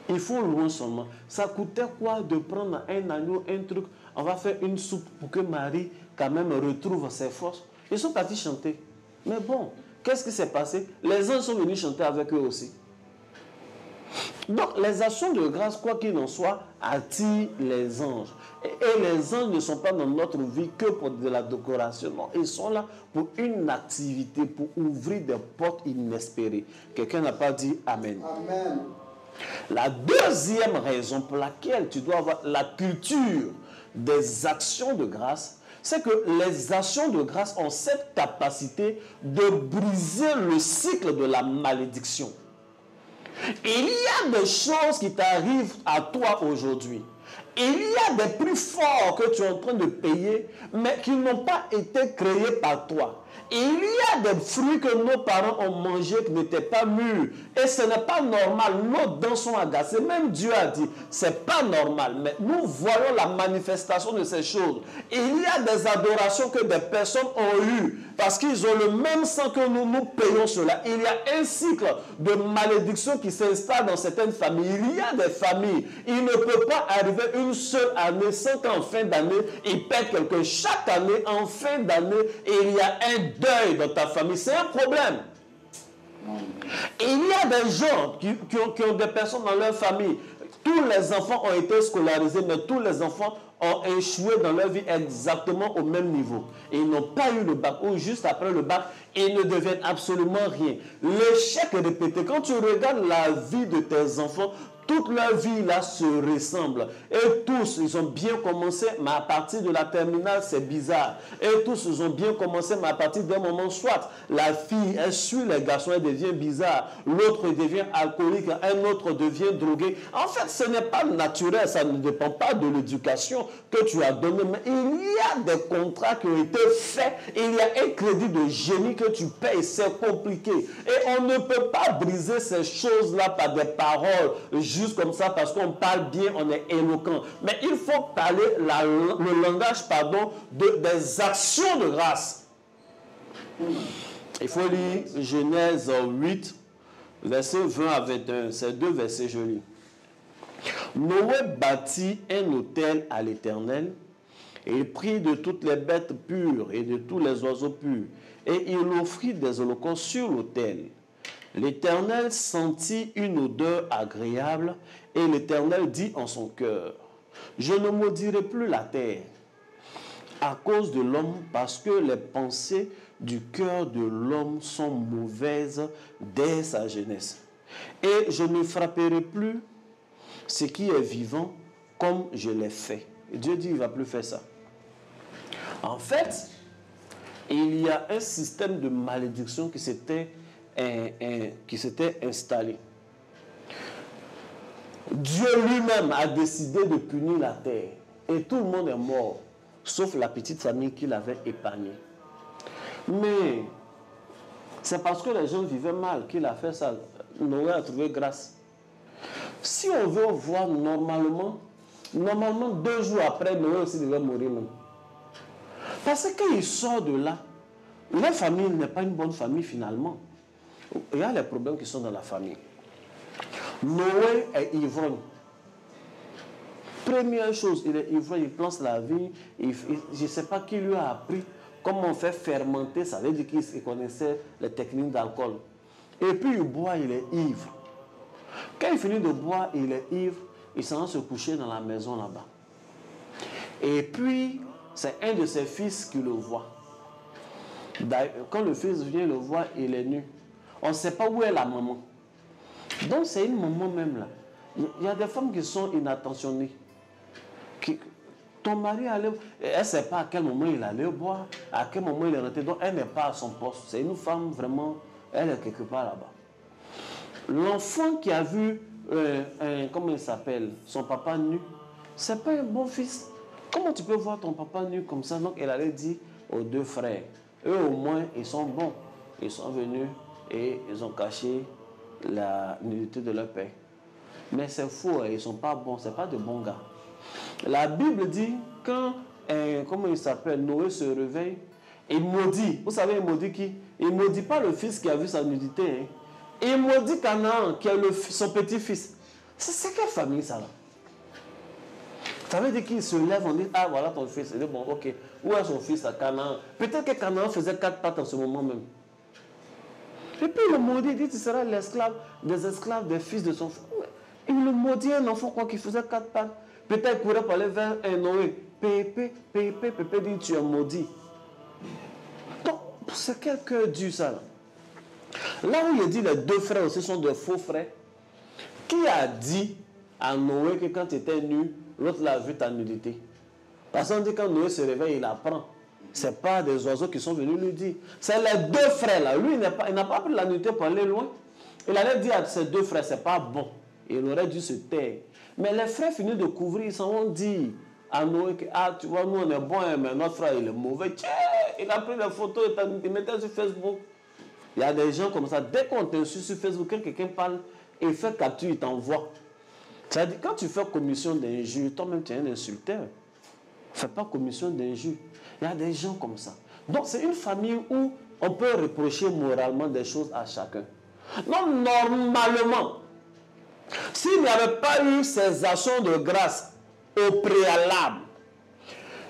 Ils font loin seulement. Ça coûtait quoi de prendre un agneau, un truc, on va faire une soupe pour que Marie quand même retrouve ses forces. Ils sont partis chanter. Mais bon, qu'est-ce qui s'est passé? Les anges sont venus chanter avec eux aussi. Donc, les actions de grâce, quoi qu'il en soit, attirent les anges. Et les anges ne sont pas dans notre vie que pour de la décoration. Non, ils sont là pour une activité, pour ouvrir des portes inespérées. Quelqu'un n'a pas dit Amen. Amen. La deuxième raison pour laquelle tu dois avoir la culture des actions de grâce, c'est que les actions de grâce ont cette capacité de briser le cycle de la malédiction. Il y a des choses qui t'arrivent à toi aujourd'hui. Il y a des prix forts que tu es en train de payer, mais qui n'ont pas été créés par toi. Il y a des fruits que nos parents ont mangés qui n'étaient pas mûrs. Et ce n'est pas normal. Nos dents sont agacées. Même Dieu a dit, c'est pas normal. Mais nous voyons la manifestation de ces choses. Il y a des adorations que des personnes ont eues parce qu'ils ont le même sang que nous, nous payons cela. Il y a un cycle de malédiction qui s'installe dans certaines familles. Il y a des familles. Il ne peut pas arriver une seule année sans qu'en fin d'année, ils perdent quelque chose. Chaque année, en fin d'année, il y a un deuil dans ta famille. C'est un problème. Il y a des gens qui ont des personnes dans leur famille. Tous les enfants ont été scolarisés, mais tous les enfants ont échoué dans leur vie exactement au même niveau. Et ils n'ont pas eu le bac, ou juste après le bac, ils ne deviennent absolument rien. L'échec est répété. Quand tu regardes la vie de tes enfants, toute leur vie là se ressemble. Et tous, ils ont bien commencé, mais à partir de la terminale, c'est bizarre. Et tous, ils ont bien commencé, mais à partir d'un moment, soit la fille, elle suit les garçons, elle devient bizarre. L'autre devient alcoolique, un autre devient drogué. En fait, ce n'est pas naturel, ça ne dépend pas de l'éducation que tu as donnée. Mais il y a des contrats qui ont été faits. Il y a un crédit de génie que tu payes, c'est compliqué. Et on ne peut pas briser ces choses-là par des paroles juste comme ça, parce qu'on parle bien, on est éloquent. Mais il faut parler le langage, des actions de grâce. Il faut lire Genèse 8, versets 20 à 21. Ces deux versets, je lis. Noé bâtit un autel à l'Éternel, et il prit de toutes les bêtes pures et de tous les oiseaux purs, et il offrit des holocaustes sur l'autel. L'Éternel sentit une odeur agréable, et l'Éternel dit en son cœur, je ne maudirai plus la terre à cause de l'homme, parce que les pensées du cœur de l'homme sont mauvaises dès sa jeunesse. Et je ne frapperai plus ce qui est vivant comme je l'ai fait. Et Dieu dit, il ne va plus faire ça. En fait, il y a un système de malédiction qui s'était installé. Dieu lui-même a décidé de punir la terre. Et tout le monde est mort, sauf la petite famille qu'il avait épargnée. Mais c'est parce que les gens vivaient mal qu'il a fait ça. Noé a trouvé grâce. Si on veut voir normalement 2 jours après, Noé aussi devait mourir même. Parce que quand il sort de là, la famille n'est pas une bonne famille finalement. Il y a les problèmes qui sont dans la famille. Noé est ivrogne. Première chose, il est ivrogne, il plante la vigne. Je ne sais pas qui lui a appris comment on fait fermenter. Ça veut dire qu'il connaissait les techniques d'alcool. Et puis il boit, il est ivre. Quand il finit de boire, il est ivre, il s'en va se coucher dans la maison là-bas. Et puis, c'est un de ses fils qui le voit. Quand le fils vient le voir, il est nu. On ne sait pas où est la maman. Donc c'est une maman même là. Il y a des femmes qui sont inattentionnées. Ton mari allait... Elle ne sait pas à quel moment il allait boire, à quel moment il est rentré. Donc elle n'est pas à son poste. C'est une femme vraiment... Elle est quelque part là-bas. L'enfant qui a vu, comment il s'appelle, son papa nu, c'est pas un bon fils. Comment tu peux voir ton papa nu comme ça? Donc elle allait dire aux 2 frères, eux au moins ils sont bons. Ils sont venus et ils ont caché la nudité de leur père. Mais c'est faux, ils ne sont pas bons, ce n'est pas de bons gars. La Bible dit, quand, comment il s'appelle, Noé se réveille, il maudit. Vous savez, il maudit qui? Il ne maudit pas le fils qui a vu sa nudité. Hein. Il maudit Canaan, qui est son petit-fils. C'est quelle famille ça là? Ça veut dire qu'il se lève, on dit, ah voilà ton fils. Il dit, bon, ok, où est son fils à Canaan? Peut-être que Canaan faisait 4 pattes en ce moment même. Et puis le maudit dit, tu seras l'esclave des esclaves des fils de son frère. Il le maudit un enfant quoi, qui faisait 4 pattes. Peut-être qu'il pourrait parler vers un Noé. Pépé dit, tu es maudit. Donc, c'est quel cœur dur ça là? Là où il dit les 2 frères aussi sont de faux frères, qui a dit à Noé que quand tu étais nu, l'autre l'a vu ta nudité? Parce qu'on dit quand Noé se réveille, il apprend. Ce n'est pas des oiseaux qui sont venus lui dire. C'est les 2 frères là. Lui, il n'a pas pris la nudité pour aller loin. Il allait dire à ses 2 frères, ce n'est pas bon. Il aurait dû se taire. Mais les frères finissent de couvrir, ils s'en vont dire à Noé que, ah, tu vois, nous on est bons, mais notre frère il est mauvais. Tiens, il a pris les photos, il mettait sur Facebook. Il y a des gens comme ça, dès qu'on t'insulte sur Facebook, quand quelqu'un parle, il fait capture, il t'envoie. C'est-à-dire, quand tu fais commission d'injure, toi-même tu es un insulteur. Ne fais pas commission d'injure. Il y a des gens comme ça. Donc, c'est une famille où on peut reprocher moralement des choses à chacun. Donc, normalement, s'il n'y avait pas eu ces actions de grâce au préalable,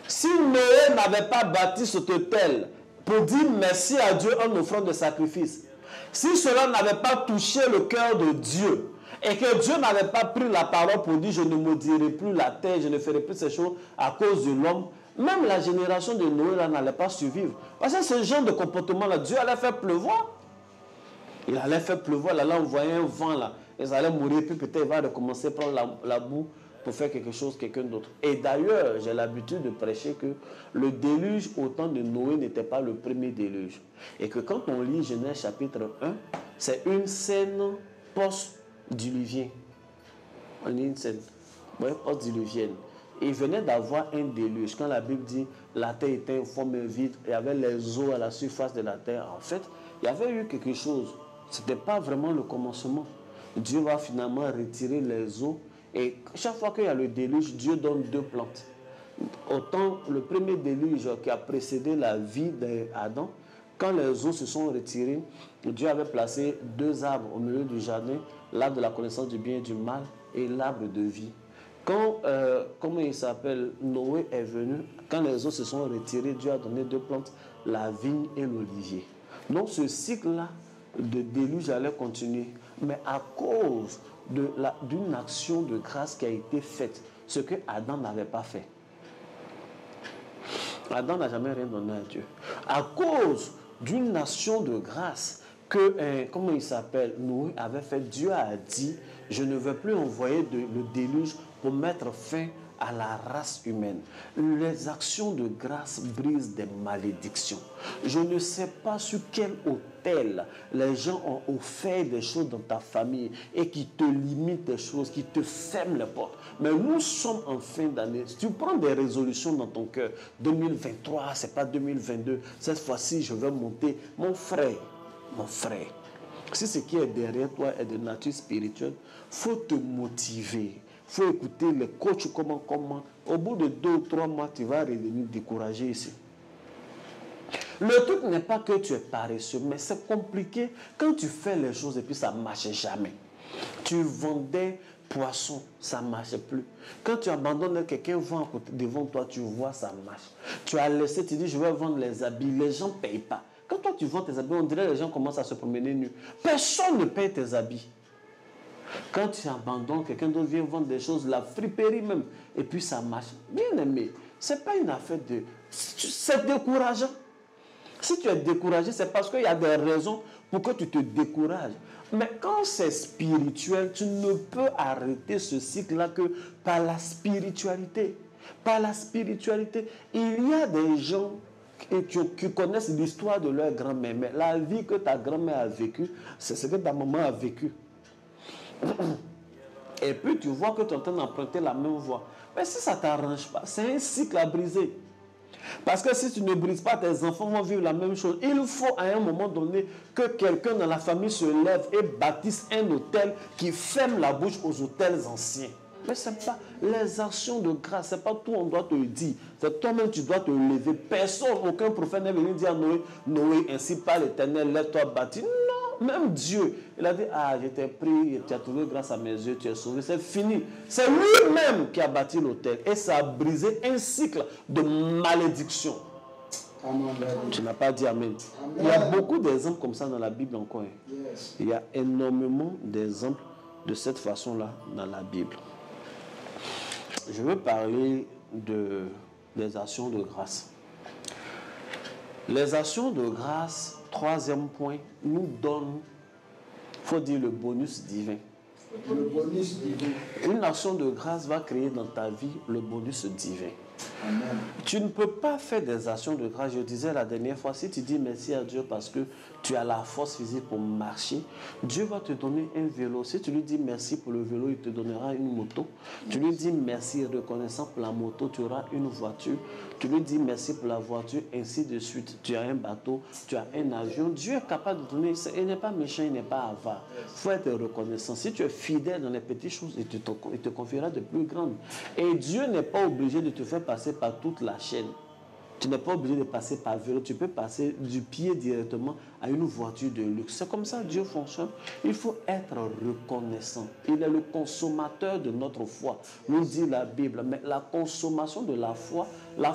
si Noé n'avait pas bâti cet autel pour dire merci à Dieu en offrant des sacrifices, si cela n'avait pas touché le cœur de Dieu, et que Dieu n'avait pas pris la parole pour dire je ne maudirai plus la terre, je ne ferai plus ces choses à cause de l'homme, même la génération de Noé n'allait pas survivre. Parce que ce genre de comportement-là, Dieu allait faire pleuvoir. Il allait faire pleuvoir, il allait envoyer un vent là. Ils allaient mourir, puis peut-être il va recommencer à prendre la boue pour faire quelque chose, quelqu'un d'autre. Et d'ailleurs, j'ai l'habitude de prêcher que le déluge au temps de Noé n'était pas le premier déluge. Et que quand on lit Genèse chapitre 1, c'est une scène post-diluvienne. On lit une scène post-diluvienne. Il venait d'avoir un déluge. Quand la Bible dit la terre était en forme vide, il y avait les eaux à la surface de la terre. En fait, il y avait eu quelque chose. Ce n'était pas vraiment le commencement. Dieu va finalement retirer les eaux. Et chaque fois qu'il y a le déluge, Dieu donne 2 plantes. Autant le premier déluge qui a précédé la vie d'Adam, quand les eaux se sont retirées, Dieu avait placé 2 arbres au milieu du jardin, l'arbre de la connaissance du bien et du mal et l'arbre de vie. Quand, comment il s'appelle, Noé est venu, quand les eaux se sont retirées, Dieu a donné 2 plantes, la vigne et l'olivier. Donc ce cycle-là de déluge allait continuer, mais à cause d'une action de grâce qui a été faite, ce que Adam n'avait pas fait. Adam n'a jamais rien donné à Dieu. À cause d'une action de grâce que, comment il s'appelle, Noé avait fait, Dieu a dit, je ne veux plus envoyer le déluge pour mettre fin à la race humaine. Les actions de grâce brisent des malédictions. Je ne sais pas sur quel autel les gens ont offert des choses dans ta famille et qui te limitent des choses, qui te ferment les portes. Mais nous sommes en fin d'année. Si tu prends des résolutions dans ton cœur, 2023, c'est pas 2022, cette fois-ci je vais monter. Mon frère, si ce qui est derrière toi est de nature spirituelle, il faut te motiver. Il faut écouter les coachs comment. Au bout de 2 ou 3 mois, tu vas revenir découragé ici. Le truc n'est pas que tu es paresseux, mais c'est compliqué quand tu fais les choses et puis ça ne marche jamais. Tu vendais poisson, ça ne marche plus. Quand tu abandonnes, quelqu'un vend devant toi, tu vois, ça marche. Tu as laissé, tu dis, je vais vendre les habits, les gens ne payent pas. Quand toi tu vends tes habits, on dirait que les gens commencent à se promener nus. Personne ne paye tes habits. Quand tu abandonnes, quelqu'un d'autre vient vendre des choses, la friperie même, et puis ça marche. Bien aimé, ce n'est pas une affaire de... C'est décourageant. Si tu es découragé, c'est parce qu'il y a des raisons pour que tu te décourages. Mais quand c'est spirituel, tu ne peux arrêter ce cycle-là que par la spiritualité. Par la spiritualité. Il y a des gens qui connaissent l'histoire de leur grand-mère. Mais la vie que ta grand-mère a vécue, c'est ce que ta maman a vécu. Et puis tu vois que tu es en train d'emprunter la même voie. Mais si ça ne t'arrange pas, c'est un cycle à briser. Parce que si tu ne brises pas, tes enfants vont vivre la même chose. Il faut à un moment donné que quelqu'un dans la famille se lève et bâtisse un hôtel qui ferme la bouche aux hôtels anciens. Mais ce n'est pas les actions de grâce, ce n'est pas tout on doit te dire. C'est toi-même tu dois te lever. Personne, aucun prophète n'est venu dire à Noé, Noé, ainsi par l'Éternel, lève-toi, bâtis. Non, même Dieu, il a dit, ah, je t'ai pris, tu as trouvé grâce à mes yeux, tu es sauvé. C'est fini. C'est lui-même qui a bâti l'autel. Et ça a brisé un cycle de malédiction. Amen. Tu n'as pas dit amen. Amen. Il y a beaucoup d'exemples comme ça dans la Bible encore. Yes. Il y a énormément d'exemples de cette façon-là dans la Bible. Je veux parler des actions de grâce. Les actions de grâce, troisième point, nous donnent, il faut dire, le bonus divin. Le bonus divin. Une action de grâce va créer dans ta vie le bonus divin. Amen. Tu ne peux pas faire des actions de grâce. Je disais la dernière fois, si tu dis merci à Dieu parce que tu as la force physique pour marcher, Dieu va te donner un vélo. Si tu lui dis merci pour le vélo, il te donnera une moto. Tu lui dis merci reconnaissant pour la moto, tu auras une voiture. Tu lui dis merci pour la voiture, ainsi de suite. Tu as un bateau, tu as un avion. Dieu est capable de donner. Il n'est pas méchant, il n'est pas avare. Il faut être reconnaissant. Si tu es fidèle dans les petites choses, il te confiera de plus grandes. Et Dieu n'est pas obligé de te faire passer par toute la chaîne. Tu n'es pas obligé de passer par vélo. Tu peux passer du pied directement à une voiture de luxe. C'est comme ça que Dieu fonctionne. Il faut être reconnaissant. Il est le consommateur de notre foi, nous dit la Bible. Mais la consommation de la foi, là,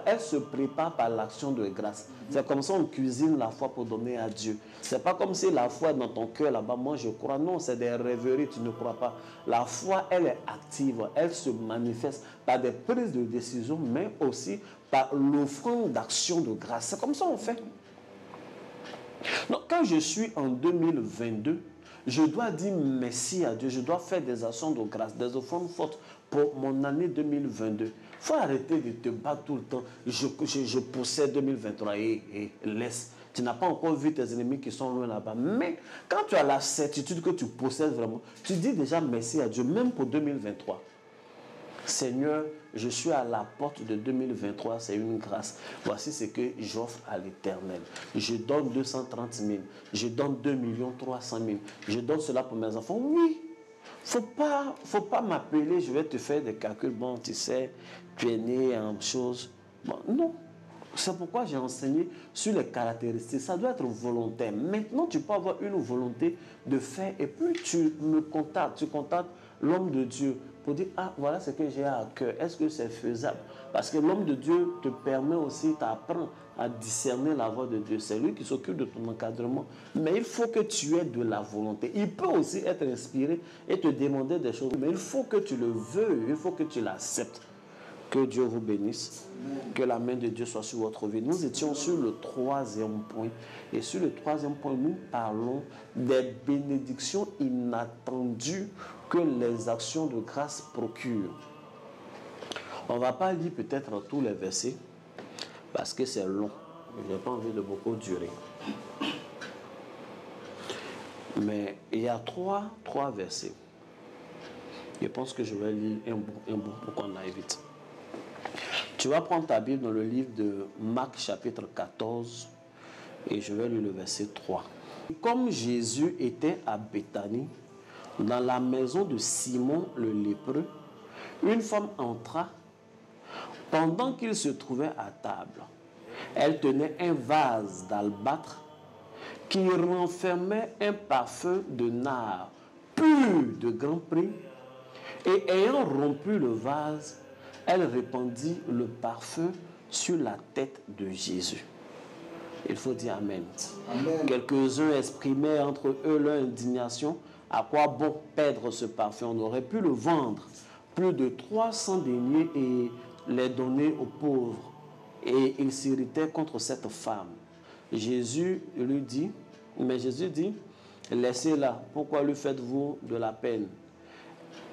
elle se prépare par l'action de grâce. C'est comme ça qu'on cuisine la foi pour donner à Dieu. C'est pas comme si la foi est dans ton cœur là-bas. Moi, je crois. Non, c'est des rêveries. Tu ne crois pas. La foi, elle est active. Elle se manifeste par des prises de décision, mais aussi par l'offrande d'action de grâce. C'est comme ça qu'on fait. Donc, quand je suis en 2022, je dois dire merci à Dieu. Je dois faire des actions de grâce, des offrandes fortes pour mon année 2022. Il faut arrêter de te battre tout le temps. Je possède 2023 et laisse. Tu n'as pas encore vu tes ennemis qui sont loin là-bas. Mais quand tu as la certitude que tu possèdes vraiment, tu dis déjà merci à Dieu, même pour 2023. Seigneur, je suis à la porte de 2023, c'est une grâce. Voici ce que j'offre à l'Éternel. Je donne 230 000, je donne 2 300 000, je donne cela pour mes enfants. Oui, faut pas m'appeler, je vais te faire des calculs. Bon, tu sais, tu es né en chose. Bon, non. C'est pourquoi j'ai enseigné sur les caractéristiques. Ça doit être volontaire. Maintenant, tu peux avoir une volonté de faire et puis tu me contactes. Tu contactes l'homme de Dieu pour dire, ah, voilà ce que j'ai à cœur. Est-ce que c'est faisable? Parce que l'homme de Dieu te permet aussi, t'apprend à discerner la voix de Dieu. C'est lui qui s'occupe de ton encadrement. Mais il faut que tu aies de la volonté. Il peut aussi être inspiré et te demander des choses. Mais il faut que tu le veuilles. Il faut que tu l'acceptes. Que Dieu vous bénisse. Que la main de Dieu soit sur votre vie. Nous étions sur le troisième point. Et sur le troisième point, nous parlons des bénédictions inattendues que les actions de grâce procurent. On ne va pas lire peut-être tous les versets parce que c'est long. Je n'ai pas envie de beaucoup durer. Mais il y a trois versets. Je pense que je vais lire un bon pour qu'on aille vite. Tu vas prendre ta Bible dans le livre de Marc chapitre 14 et je vais lire le verset 3. Comme Jésus était à Béthanie, dans la maison de Simon le lépreux, une femme entra pendant qu'il se trouvait à table. Elle tenait un vase d'albâtre qui renfermait un parfum de nard pur de grand prix, et ayant rompu le vase, elle répandit le parfum sur la tête de Jésus. Il faut dire Amen. Amen. Quelques-uns exprimaient entre eux leur indignation. À quoi bon perdre ce parfum? On aurait pu le vendre plus de 300 deniers et les donner aux pauvres. Et ils s'irritaient contre cette femme. Jésus lui dit, laissez-la, pourquoi lui faites-vous de la peine?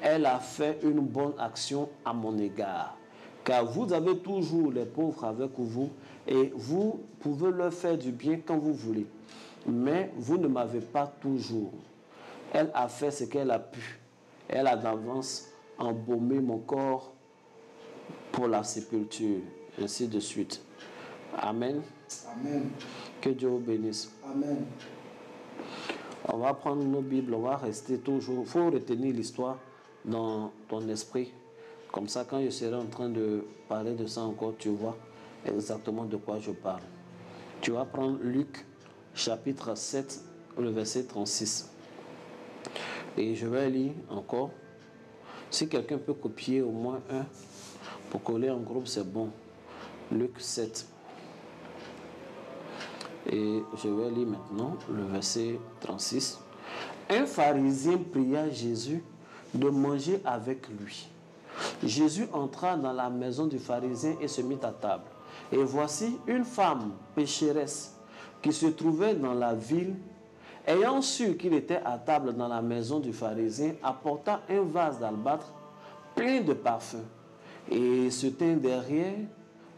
Elle a fait une bonne action à mon égard. Car vous avez toujours les pauvres avec vous et vous pouvez leur faire du bien quand vous voulez. Mais vous ne m'avez pas toujours. Elle a fait ce qu'elle a pu. Elle a d'avance embaumé mon corps pour la sépulture. Ainsi de suite. Amen. Amen. Que Dieu vous bénisse. Amen. On va prendre nos Bibles, on va rester toujours. Il faut retenir l'histoire dans ton esprit. Comme ça, quand je serai en train de parler de ça encore, tu vois exactement de quoi je parle. Tu vas prendre Luc, chapitre 7, le verset 36. Et je vais lire encore. Si quelqu'un peut copier au moins un, pour coller en groupe, c'est bon. Luc 7. Et je vais lire maintenant le verset 36. Un pharisien pria Jésus de manger avec lui. Jésus entra dans la maison du pharisien et se mit à table. Et voici une femme pécheresse qui se trouvait dans la ville, ayant su qu'il était à table dans la maison du pharisien, apporta un vase d'albâtre plein de parfums et se tint derrière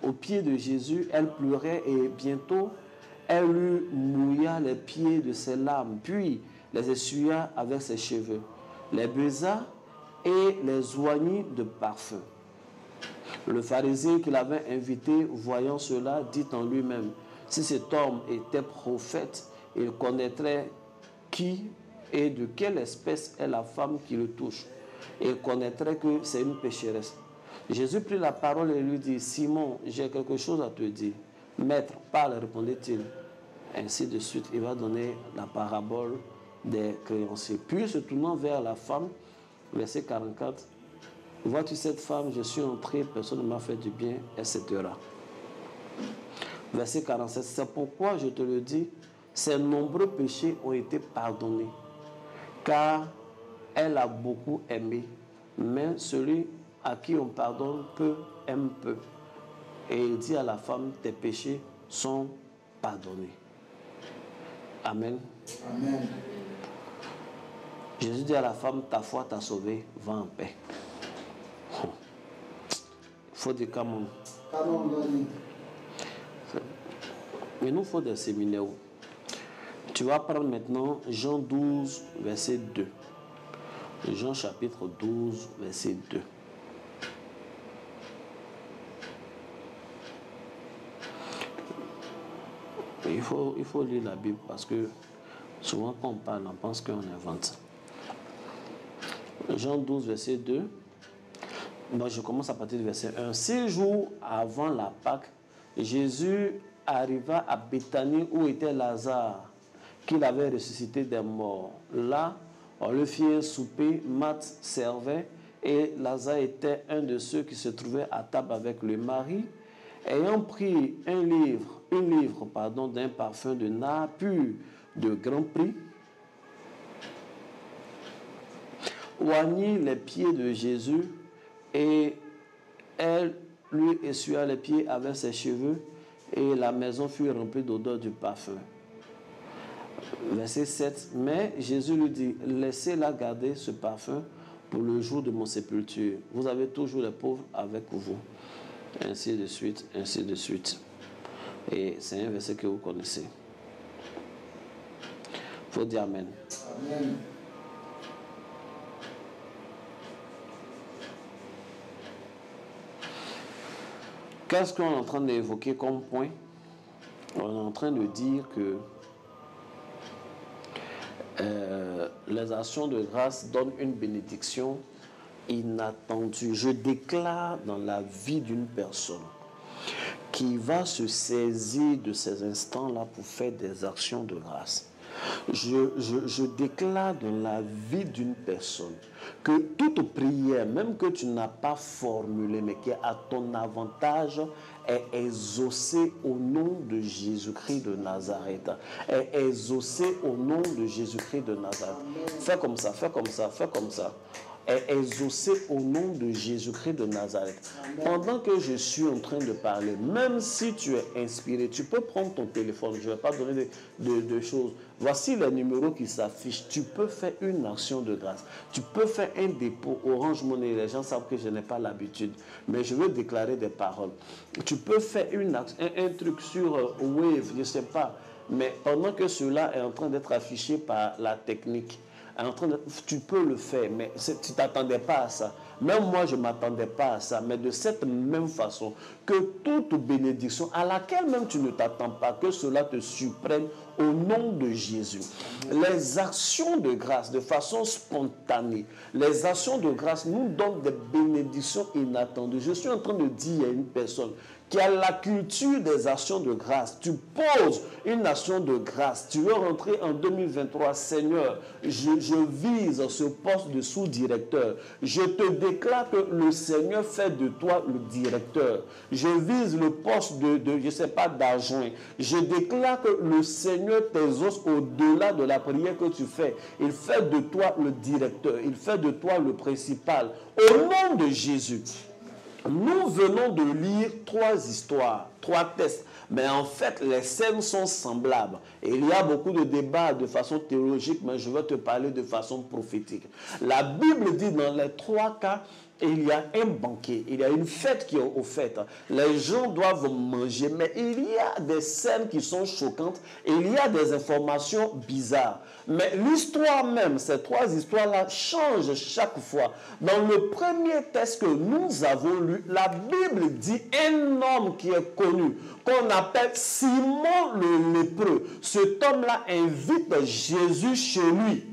aux pieds de Jésus. Elle pleurait et bientôt elle lui mouilla les pieds de ses larmes, puis les essuya avec ses cheveux, les baisa et les oignit de parfum. Le pharisien qui l'avait invité, voyant cela, dit en lui-même, si cet homme était prophète, il connaîtrait qui et de quelle espèce est la femme qui le touche. Et il connaîtrait que c'est une pécheresse. Jésus prit la parole et lui dit, Simon, j'ai quelque chose à te dire. Maître, parle, répondait-il. Ainsi de suite, il va donner la parabole des créanciers. Puis, se tournant vers la femme, verset 44, vois-tu cette femme, je suis entré, personne ne m'a fait du bien, etc. Verset 47, c'est pourquoi je te le dis, ses nombreux péchés ont été pardonnés, car elle a beaucoup aimé, mais celui à qui on pardonne peu aime peu. Et il dit à la femme, tes péchés sont pardonnés. Amen. Amen. Jésus dit à la femme, ta foi t'a sauvée, va en paix. Il faut des camons. Il nous faut des séminaires. Tu vas prendre maintenant Jean 12, verset 2. Jean chapitre 12, verset 2. Il faut lire la Bible parce que souvent quand on parle, on pense qu'on invente. Jean 12, verset 2. Moi, je commence à partir du verset 1. 6 jours avant la Pâque, Jésus arriva à Béthanie où était Lazare, qu'il avait ressuscité des morts. Là, on le fit un souper, Marthe servait, et Lazare était un de ceux qui se trouvaient à table avec le mari. Ayant pris un livre d'un parfum de nard pur de grand prix, oignit les pieds de Jésus et elle lui essuya les pieds avec ses cheveux et la maison fut remplie d'odeur du parfum. Verset 7. Mais Jésus lui dit, laissez-la garder ce parfum pour le jour de mon sépulture. Vous avez toujours les pauvres avec vous. Ainsi de suite, ainsi de suite. Et c'est un verset que vous connaissez. Il faut dire Amen. Amen. Qu'est-ce qu'on est en train d'évoquer comme point? On est en train de dire que les actions de grâce donnent une bénédiction inattendue. Je déclare dans la vie d'une personne qui va se saisir de ces instants-là pour faire des actions de grâce. Je déclare dans la vie d'une personne que toute prière, même que tu n'as pas formulée, mais qui est à ton avantage, est exaucée au nom de Jésus-Christ de Nazareth. Est exaucée au nom de Jésus-Christ de Nazareth. Fais comme ça, fais comme ça, fais comme ça. Est exaucé au nom de Jésus-Christ de Nazareth. Pendant que je suis en train de parler, même si tu es inspiré, tu peux prendre ton téléphone, je ne vais pas donner de choses. Voici les numéros qui s'affichent. Tu peux faire une action de grâce. Tu peux faire un dépôt Orange Money. Les gens savent que je n'ai pas l'habitude, mais je veux déclarer des paroles. Tu peux faire un truc sur Wave, je ne sais pas, mais pendant que cela est en train d'être affiché par la technique, tu peux le faire, mais tu ne t'attendais pas à ça. Même moi, je ne m'attendais pas à ça. Mais de cette même façon, que toute bénédiction à laquelle même tu ne t'attends pas, que cela te surprenne au nom de Jésus. Les actions de grâce, de façon spontanée, les actions de grâce nous donnent des bénédictions inattendues. Je suis en train de dire à une personne qui a la culture des actions de grâce. Tu poses une action de grâce. Tu veux rentrer en 2023. Seigneur, je vise ce poste de sous-directeur. Je te déclare que le Seigneur fait de toi le directeur. Je vise le poste de je ne sais pas, d'adjoint. Je déclare que le Seigneur t'exauce au-delà de la prière que tu fais. Il fait de toi le directeur. Il fait de toi le principal. Au nom de Jésus. Nous venons de lire 3 histoires, 3 textes, mais en fait, les scènes sont semblables. Et il y a beaucoup de débats de façon théologique, mais je vais te parler de façon prophétique. La Bible dit dans les 3 cas, il y a un banquet, il y a une fête qui est au fait. Les gens doivent manger, mais il y a des scènes qui sont choquantes et il y a des informations bizarres. Mais l'histoire même, ces 3 histoires-là changent chaque fois. Dans le premier texte que nous avons lu, la Bible dit un homme qui est connu, qu'on appelle Simon le lépreux. Cet homme-là invite Jésus chez lui.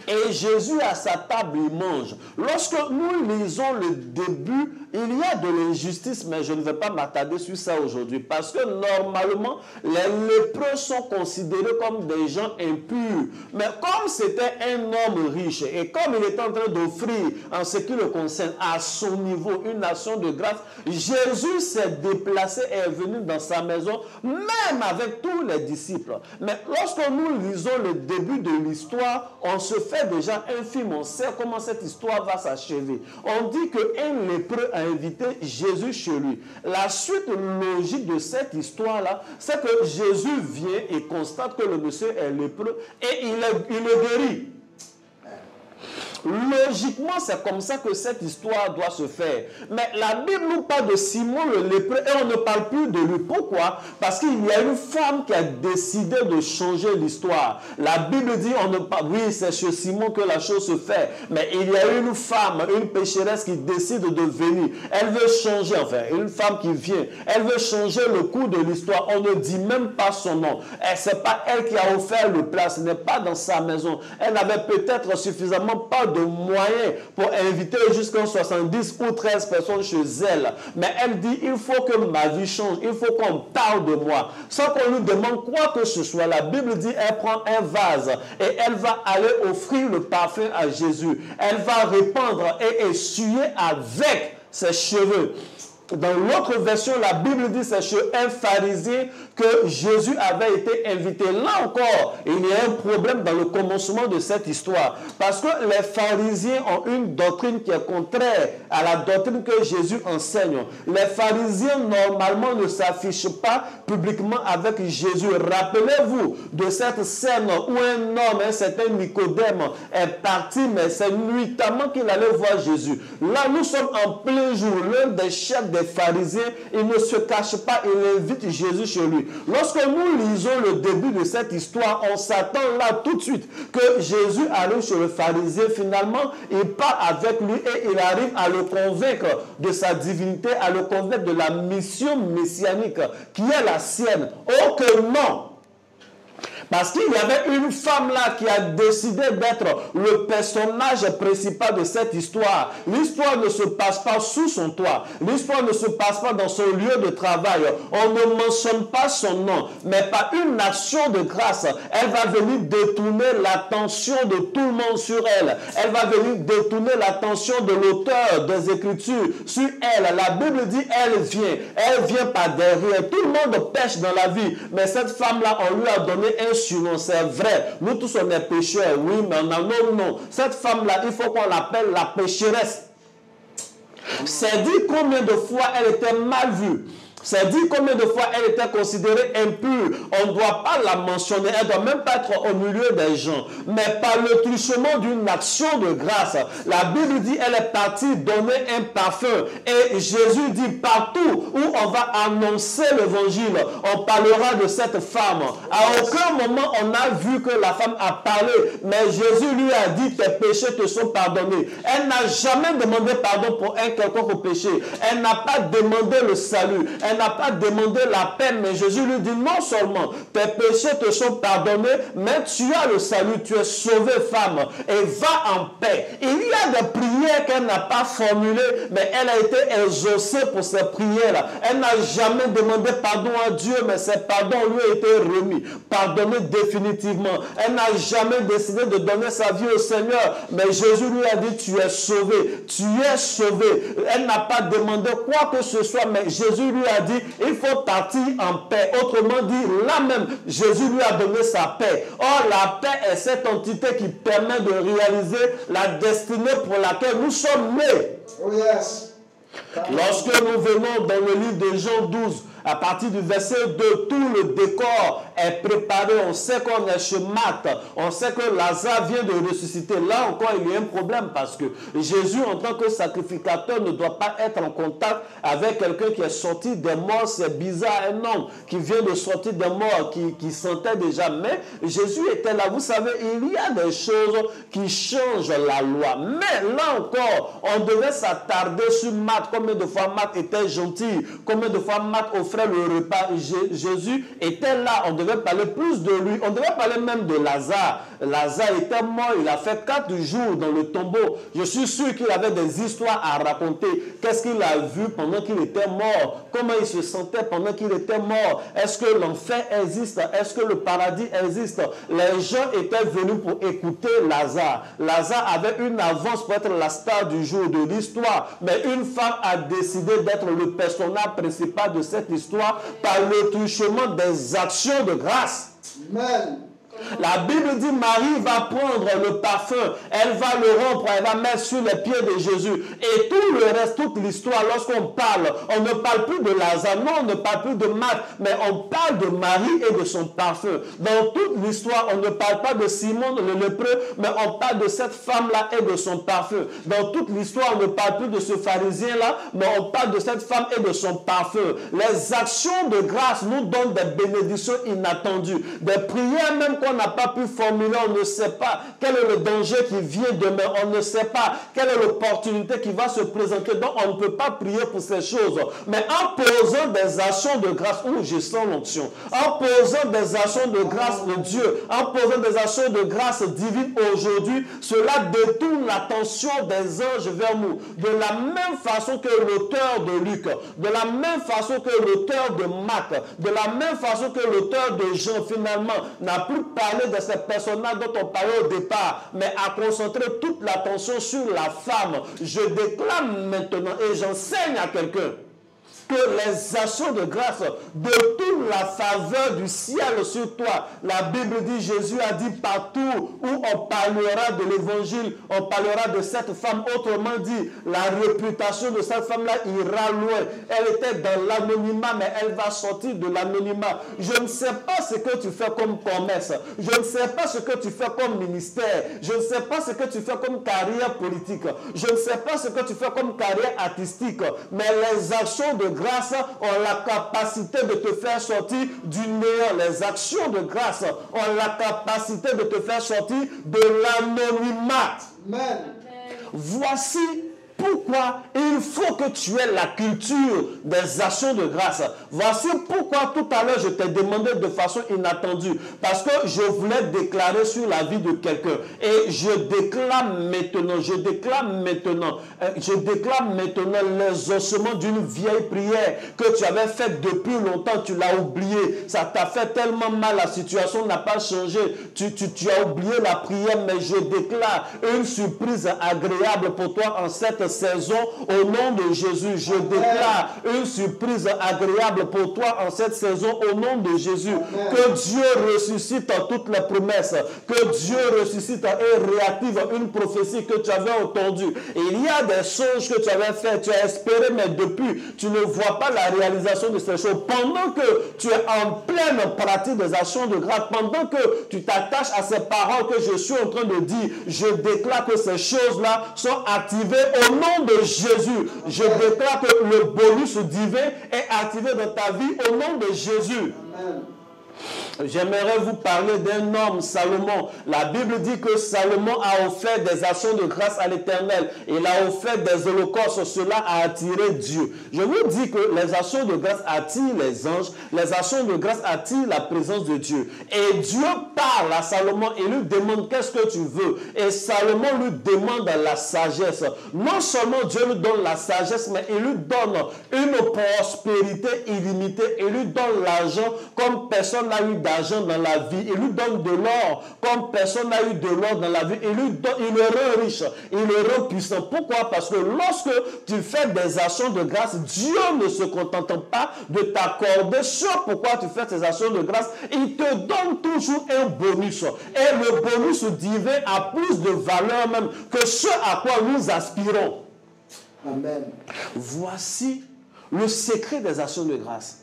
Et Jésus à sa table, il mange. Lorsque nous lisons le début, il y a de l'injustice, mais je ne vais pas m'attarder sur ça aujourd'hui. Parce que normalement, les lépreux sont considérés comme des gens impurs. Mais comme c'était un homme riche, et comme il était en train d'offrir, en ce qui le concerne, à son niveau, une action de grâce, Jésus s'est déplacé et est venu dans sa maison, même avec tous les disciples. Mais lorsque nous lisons le début de l'histoire, on se fait déjà un film, on sait comment cette histoire va s'achever. On dit qu'un lépreux a invité Jésus chez lui. La suite logique de cette histoire-là, c'est que Jésus vient et constate que le monsieur est lépreux et il le guérit. Logiquement, c'est comme ça que cette histoire doit se faire. Mais la Bible nous parle de Simon le lépreux et on ne parle plus de lui. Pourquoi? Parce qu'il y a une femme qui a décidé de changer l'histoire. La Bible dit, oui, c'est chez Simon que la chose se fait. Mais il y a une femme, une pécheresse qui décide de venir. Elle veut changer, enfin, une femme qui vient. Elle veut changer le cours de l'histoire. On ne dit même pas son nom. Ce n'est pas elle qui a offert le plat. Ce n'est pas dans sa maison. Elle n'avait peut-être suffisamment pas de moyens pour inviter jusqu'à 70 ou 13 personnes chez elle. Mais elle dit, il faut que ma vie change, il faut qu'on parle de moi. Sans qu'on lui demande quoi que ce soit. La Bible dit, elle prend un vase et elle va aller offrir le parfum à Jésus. Elle va répandre et essuyer avec ses cheveux. Dans l'autre version, la Bible dit c'est chez un pharisien que Jésus avait été invité. Là encore, il y a un problème dans le commencement de cette histoire. Parce que les pharisiens ont une doctrine qui est contraire à la doctrine que Jésus enseigne. Les pharisiens, normalement, ne s'affichent pas publiquement avec Jésus. Rappelez-vous de cette scène où un homme, un certain Nicodème, est parti, mais c'est nuitamment qu'il allait voir Jésus. Là, nous sommes en plein jour. L'un des chefs des pharisiens, il ne se cache pas, il invite Jésus chez lui. Lorsque nous lisons le début de cette histoire, on s'attend là tout de suite que Jésus arrive chez le pharisien. Finalement, il part avec lui et il arrive à le convaincre de sa divinité, à le convaincre de la mission messianique qui est la sienne. Oh que non! Parce qu'il y avait une femme là qui a décidé d'être le personnage principal de cette histoire. L'histoire ne se passe pas sous son toit. L'histoire ne se passe pas dans son lieu de travail. On ne mentionne pas son nom. Mais par une action de grâce, elle va venir détourner l'attention de tout le monde sur elle. Elle va venir détourner l'attention de l'auteur des Écritures sur elle. La Bible dit, elle vient par derrière. Tout le monde pêche dans la vie. Mais cette femme-là, on lui a donné un surnom, c'est vrai. Nous tous on est pécheurs, oui, mais on a nos noms. Cette femme-là, il faut qu'on l'appelle la pécheresse. C'est dit combien de fois elle était mal vue. C'est dit combien de fois elle était considérée impure. On ne doit pas la mentionner. Elle ne doit même pas être au milieu des gens. Mais par le truchement d'une action de grâce, la Bible dit elle est partie donner un parfum. Et Jésus dit partout où on va annoncer l'évangile, on parlera de cette femme. À aucun moment on a vu que la femme a parlé. Mais Jésus lui a dit tes péchés te sont pardonnés. Elle n'a jamais demandé pardon pour un quelconque péché. Elle n'a pas demandé le salut. Elle n'a pas demandé la peine, mais Jésus lui dit non seulement tes péchés te sont pardonnés, mais tu as le salut, tu es sauvé femme, et va en paix. Il y a des prières qu'elle n'a pas formulées, mais elle a été exaucée pour ces prières-là. Elle n'a jamais demandé pardon à Dieu, mais ses pardons lui ont été remis, pardonnés définitivement. Elle n'a jamais décidé de donner sa vie au Seigneur, mais Jésus lui a dit tu es sauvé, tu es sauvé. Elle n'a pas demandé quoi que ce soit, mais Jésus lui a dit il faut partir en paix. Autrement dit, là même, Jésus lui a donné sa paix. Or, la paix est cette entité qui permet de réaliser la destinée pour laquelle nous sommes nés. Oh yes. Lorsque nous venons dans le livre de Jean 12, à partir du verset 2, tout le décor est préparé. On sait qu'on est chez Marthe. On sait que Lazare vient de ressusciter. Là encore, il y a un problème parce que Jésus, en tant que sacrificateur, ne doit pas être en contact avec quelqu'un qui est sorti des morts. C'est bizarre, un homme qui vient de sortir des morts, qui sentait déjà. Mais Jésus était là. Vous savez, il y a des choses qui changent la loi. Mais là encore, on devait s'attarder sur Marthe. Combien de fois Marthe était gentil? Combien de fois Marthe offrait le repas? Jésus était là. On devait parler plus de lui. On devait parler même de Lazare. Lazare était mort. Il a fait 4 jours dans le tombeau. Je suis sûr qu'il avait des histoires à raconter. Qu'est-ce qu'il a vu pendant qu'il était mort? Comment il se sentait pendant qu'il était mort? Est-ce que l'enfer existe? Est-ce que le paradis existe? Les gens étaient venus pour écouter Lazare. Lazare avait une avance pour être la star du jour de l'histoire. Mais une femme a décidé d'être le personnage principal de cette histoire par le truchement des actions de grâce. Amen. La Bible dit Marie va prendre le parfum, elle va le rompre, elle va mettre sur les pieds de Jésus. Et tout le reste, toute l'histoire, lorsqu'on parle, on ne parle plus de Lazare, non, on ne parle plus de Marthe, mais on parle de Marie et de son parfum. Dans toute l'histoire, on ne parle pas de Simon le lépreux, mais on parle de cette femme-là et de son parfum. Dans toute l'histoire, on ne parle plus de ce pharisien-là, mais on parle de cette femme et de son parfum. Les actions de grâce nous donnent des bénédictions inattendues, des prières même qu'on n'a pas pu formuler, on ne sait pas quel est le danger qui vient demain, on ne sait pas quelle est l'opportunité qui va se présenter, donc on ne peut pas prier pour ces choses. Mais en posant des actions de grâce, où je sens l'onction, en posant des actions de grâce de Dieu, en posant des actions de grâce divine aujourd'hui, cela détourne l'attention des anges vers nous. De la même façon que l'auteur de Luc, de la même façon que l'auteur de Marc, de la même façon que l'auteur de Jean finalement n'a plus parlé de ces personnages dont on parlait au départ, mais a concentré toute l'attention sur la femme. Je déclame maintenant et j'enseigne à quelqu'un que les actions de grâce détournent la faveur du ciel sur toi. La Bible dit, Jésus a dit, partout où on parlera de l'évangile, on parlera de cette femme. Autrement dit, la réputation de cette femme-là ira loin. Elle était dans l'anonymat, mais elle va sortir de l'anonymat. Je ne sais pas ce que tu fais comme commerce. Je ne sais pas ce que tu fais comme ministère. Je ne sais pas ce que tu fais comme carrière politique. Je ne sais pas ce que tu fais comme carrière artistique. Mais les actions de grâce ont la capacité de te faire sortir du néant. Les actions de grâce ont la capacité de te faire sortir de l'anonymat. Amen. Voici pourquoi il faut que tu aies la culture des actions de grâce. Voici pourquoi tout à l'heure je t'ai demandé de façon inattendue. Parce que je voulais déclarer sur la vie de quelqu'un. Et je déclare maintenant les ossements d'une vieille prière que tu avais faite depuis longtemps. Tu l'as oublié. Ça t'a fait tellement mal. La situation n'a pas changé. Tu as oublié la prière. Mais je déclare une surprise agréable pour toi en cette saison au nom de Jésus. Je déclare une surprise agréable pour toi en cette saison au nom de Jésus. Amen. Que Dieu ressuscite toutes les promesses, que Dieu ressuscite et réactive une prophétie que tu avais entendue. Et il y a des songes que tu avais fait, tu as espéré, mais depuis tu ne vois pas la réalisation de ces choses. Pendant que tu es en pleine pratique des actions de grâce, pendant que tu t'attaches à ces paroles que je suis en train de dire, je déclare que ces choses-là sont activées au nom de Jésus. Je déclare que le bonus divin est activé dans ta vie au nom de Jésus. Amen. J'aimerais vous parler d'un homme, Salomon. La Bible dit que Salomon a offert des actions de grâce à l'Éternel. Il a offert des holocaustes. Cela a attiré Dieu. Je vous dis que les actions de grâce attirent les anges. Les actions de grâce attirent la présence de Dieu. Et Dieu parle à Salomon et lui demande qu'est-ce que tu veux. Et Salomon lui demande la sagesse. Non seulement Dieu lui donne la sagesse, mais il lui donne une prospérité illimitée. Il lui donne l'argent comme personne n'a eu d'argent dans la vie. Il lui donne de l'or comme personne n'a eu de l'or dans la vie. Il le rend riche, il le rend puissant. Pourquoi? Parce que lorsque tu fais des actions de grâce, Dieu ne se contente pas de t'accorder ce pourquoi tu fais tes actions de grâce. Il te donne toujours un bonus. Et le bonus divin a plus de valeur même que ce à quoi nous aspirons. Amen. Voici le secret des actions de grâce.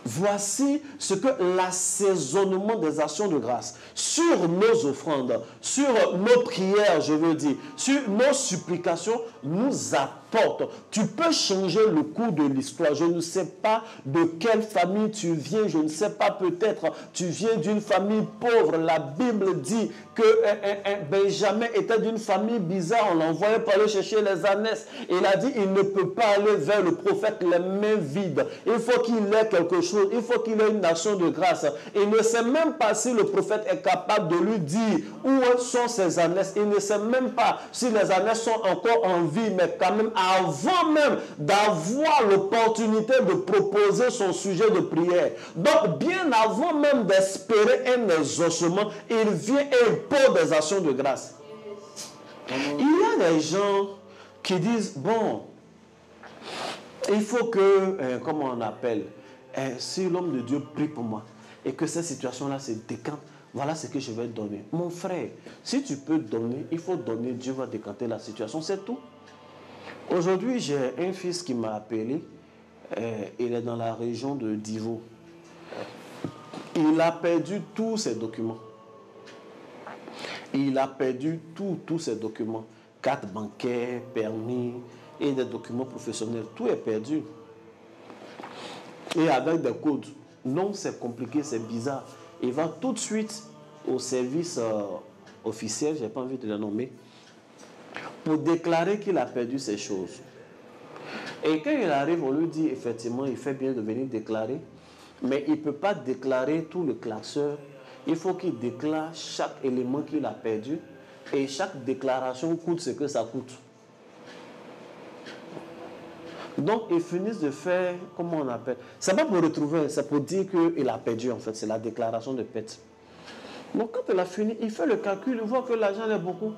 Voici ce que l'assaisonnement des actions de grâce sur nos offrandes, sur nos prières, je veux dire, sur nos supplications nous apporte. Tu peux changer le cours de l'histoire. Je ne sais pas de quelle famille tu viens. Je ne sais pas, peut-être tu viens d'une famille pauvre. La Bible dit que Benjamin était d'une famille bizarre. On l'envoyait pour aller chercher les ânesses. Et il a dit, il ne peut pas aller vers le prophète les mains vides. Il faut qu'il ait quelque chose. Il faut qu'il ait une action de grâce. Il ne sait même pas si le prophète est capable de lui dire où sont ces ânesses. Il ne sait même pas si les ânesses sont encore en vie, mais quand même avant même d'avoir l'opportunité de proposer son sujet de prière. Donc, bien avant même d'espérer un exaucement, il vient et il pose des actions de grâce. Il y a des gens qui disent, bon, il faut que, comment on appelle, si l'homme de Dieu prie pour moi et que cette situation-là se décante, voilà ce que je vais donner. Mon frère, si tu peux donner, il faut donner, Dieu va décanter la situation, c'est tout. Aujourd'hui, j'ai un fils qui m'a appelé, il est dans la région de Divo. Il a perdu tous ses documents. Il a perdu tous ses documents. Carte bancaire, permis et des documents professionnels. Tout est perdu. Et avec des codes. Non, c'est compliqué, c'est bizarre. Il va tout de suite au service officiel, je n'ai pas envie de le nommer, pour déclarer qu'il a perdu ces choses. Et quand il arrive, on lui dit effectivement, il fait bien de venir déclarer, mais il ne peut pas déclarer tout le classeur. Il faut qu'il déclare chaque élément qu'il a perdu et chaque déclaration coûte ce que ça coûte. Donc, ils finissent de faire, comment on appelle? C'est pas pour retrouver, c'est pour dire qu'il a perdu en fait, c'est la déclaration de perte. Donc, quand il a fini, il fait le calcul, il voit que l'argent est beaucoup.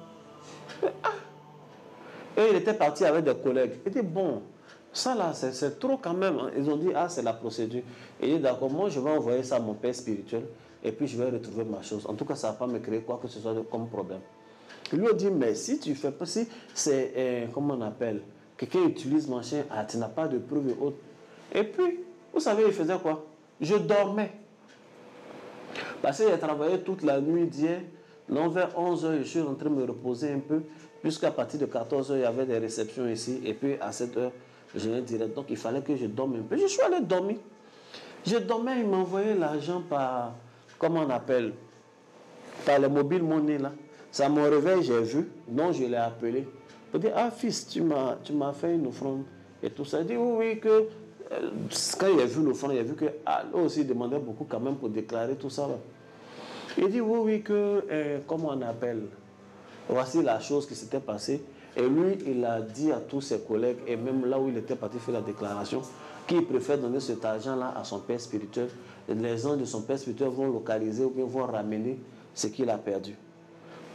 Et il était parti avec des collègues. Il dit, bon, Ça là, c'est trop quand même. Hein. Ils ont dit, ah, c'est la procédure. Et il dit, d'accord, moi je vais envoyer ça à mon père spirituel et puis je vais retrouver ma chose. En tout cas, ça ne va pas me créer quoi que ce soit comme problème. Il lui a dit, mais si tu fais pas, si c'est, comment on appelle, quelqu'un utilise machin, ah, tu n'as pas de preuve et autres. Et puis, vous savez, il faisait quoi? Je dormais. Parce qu'il a travaillé toute la nuit d'hier. Non, vers 11h, je suis rentré me reposer un peu. Jusqu'à partir de 14h, il y avait des réceptions ici. Et puis à 7h, je venais direct. Donc il fallait que je dorme un peu. Je suis allé dormir. Je dormais, il m'envoyait l'argent par, comment on appelle, par le mobile money là. Ça me réveille, j'ai vu. Donc je l'ai appelé. Il dit, ah fils, tu m'as fait une offrande et tout ça. Il dit, oui, oui, que quand il a vu l'offrande, il a vu que ah, eux aussi demandaient beaucoup quand même pour déclarer tout ça là. Il dit oui, oui, que, comment on appelle, voici la chose qui s'était passée. Et lui, il a dit à tous ses collègues, et même là où il était parti faire la déclaration, qu'il préfère donner cet argent-là à son père spirituel. Et les gens de son père spirituel vont localiser ou bien vont ramener ce qu'il a perdu.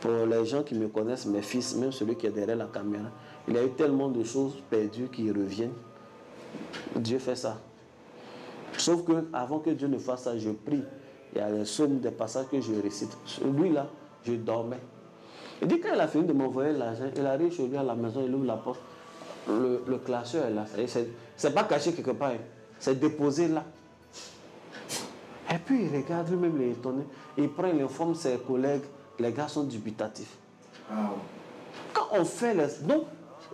Pour les gens qui me connaissent, mes fils, même celui qui est derrière la caméra, il y a eu tellement de choses perdues qui reviennent. Dieu fait ça. Sauf que avant que Dieu ne fasse ça, je prie. Il y a les psaumes, des passages que je récite. Lui là, je dormais. Il dit quand il a fini de m'envoyer l'argent, il arrive chez lui à la maison, il ouvre la porte. Le classeur est là. C'est pas caché quelque part. Hein. C'est déposé là. Et puis il regarde lui-même, il est étonné. Il prend, il informe ses collègues. Les gars sont dubitatifs. Quand on fait les... Non,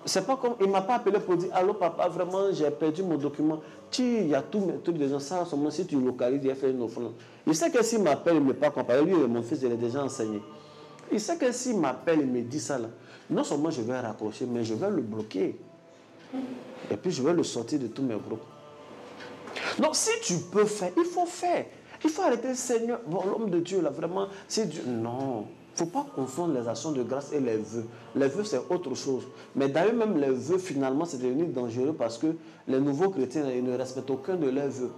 c'est pas comme... Il ne m'a pas appelé pour dire, allô papa, vraiment, j'ai perdu mon document. Il y a tous les gens, ça, seulement si tu localises, il a fait une offrande. Il sait que s'il m'appelle, il ne me parle pas. Lui, mon fils, il est déjà enseigné. Il sait que s'il m'appelle, il me dit ça là. Non seulement je vais raccrocher, mais je vais le bloquer. Et puis je vais le sortir de tous mes groupes. Donc si tu peux faire, il faut faire. Il faut arrêter, Seigneur. Bon, l'homme de Dieu, là, vraiment, c'est Dieu. Non. Il ne faut pas confondre les actions de grâce et les vœux. Les vœux, c'est autre chose. Mais d'ailleurs, même les vœux, finalement, c'est devenu dangereux parce que les nouveaux chrétiens, ils ne respectent aucun de leurs vœux.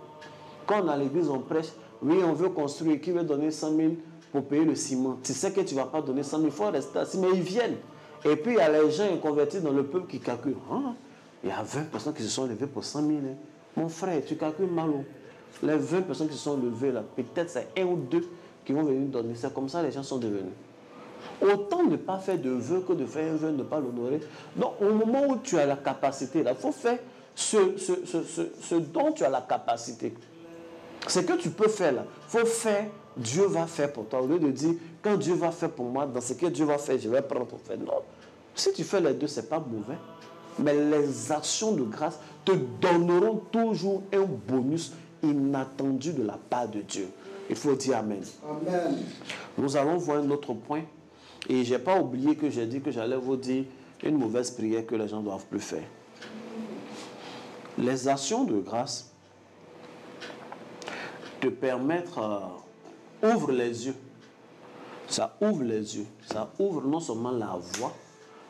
Quand on a l'église, on prêche, oui, on veut construire, qui veut donner 100 000 pour payer le ciment. Tu sais que tu ne vas pas donner 100 000, il faut rester assis, mais ils viennent. Et puis, il y a les gens convertis dans le peuple qui calculent. Hein? Il y a 20 personnes qui se sont levées pour 100 000. Hein? Mon frère, tu calcules mal. Les 20 personnes qui se sont levées là, peut-être c'est un ou deux qui vont venir donner. C'est comme ça que les gens sont devenus. Autant ne pas faire de vœux que de faire un vœu, ne pas l'honorer. Donc, au moment où tu as la capacité, il faut faire ce dont tu as la capacité. Ce que tu peux faire là, il faut faire, Dieu va faire pour toi. Au lieu de dire, quand Dieu va faire pour moi, dans ce que Dieu va faire, je vais prendre pour faire. Non. Si tu fais les deux, ce n'est pas mauvais. Mais les actions de grâce te donneront toujours un bonus inattendu de la part de Dieu. Il faut dire Amen. Amen. Nous allons voir un autre point. Et je n'ai pas oublié que j'ai dit que j'allais vous dire une mauvaise prière que les gens ne doivent plus faire. Les actions de grâce te permettent, ouvre les yeux. Ça ouvre les yeux. Ça ouvre non seulement la voix,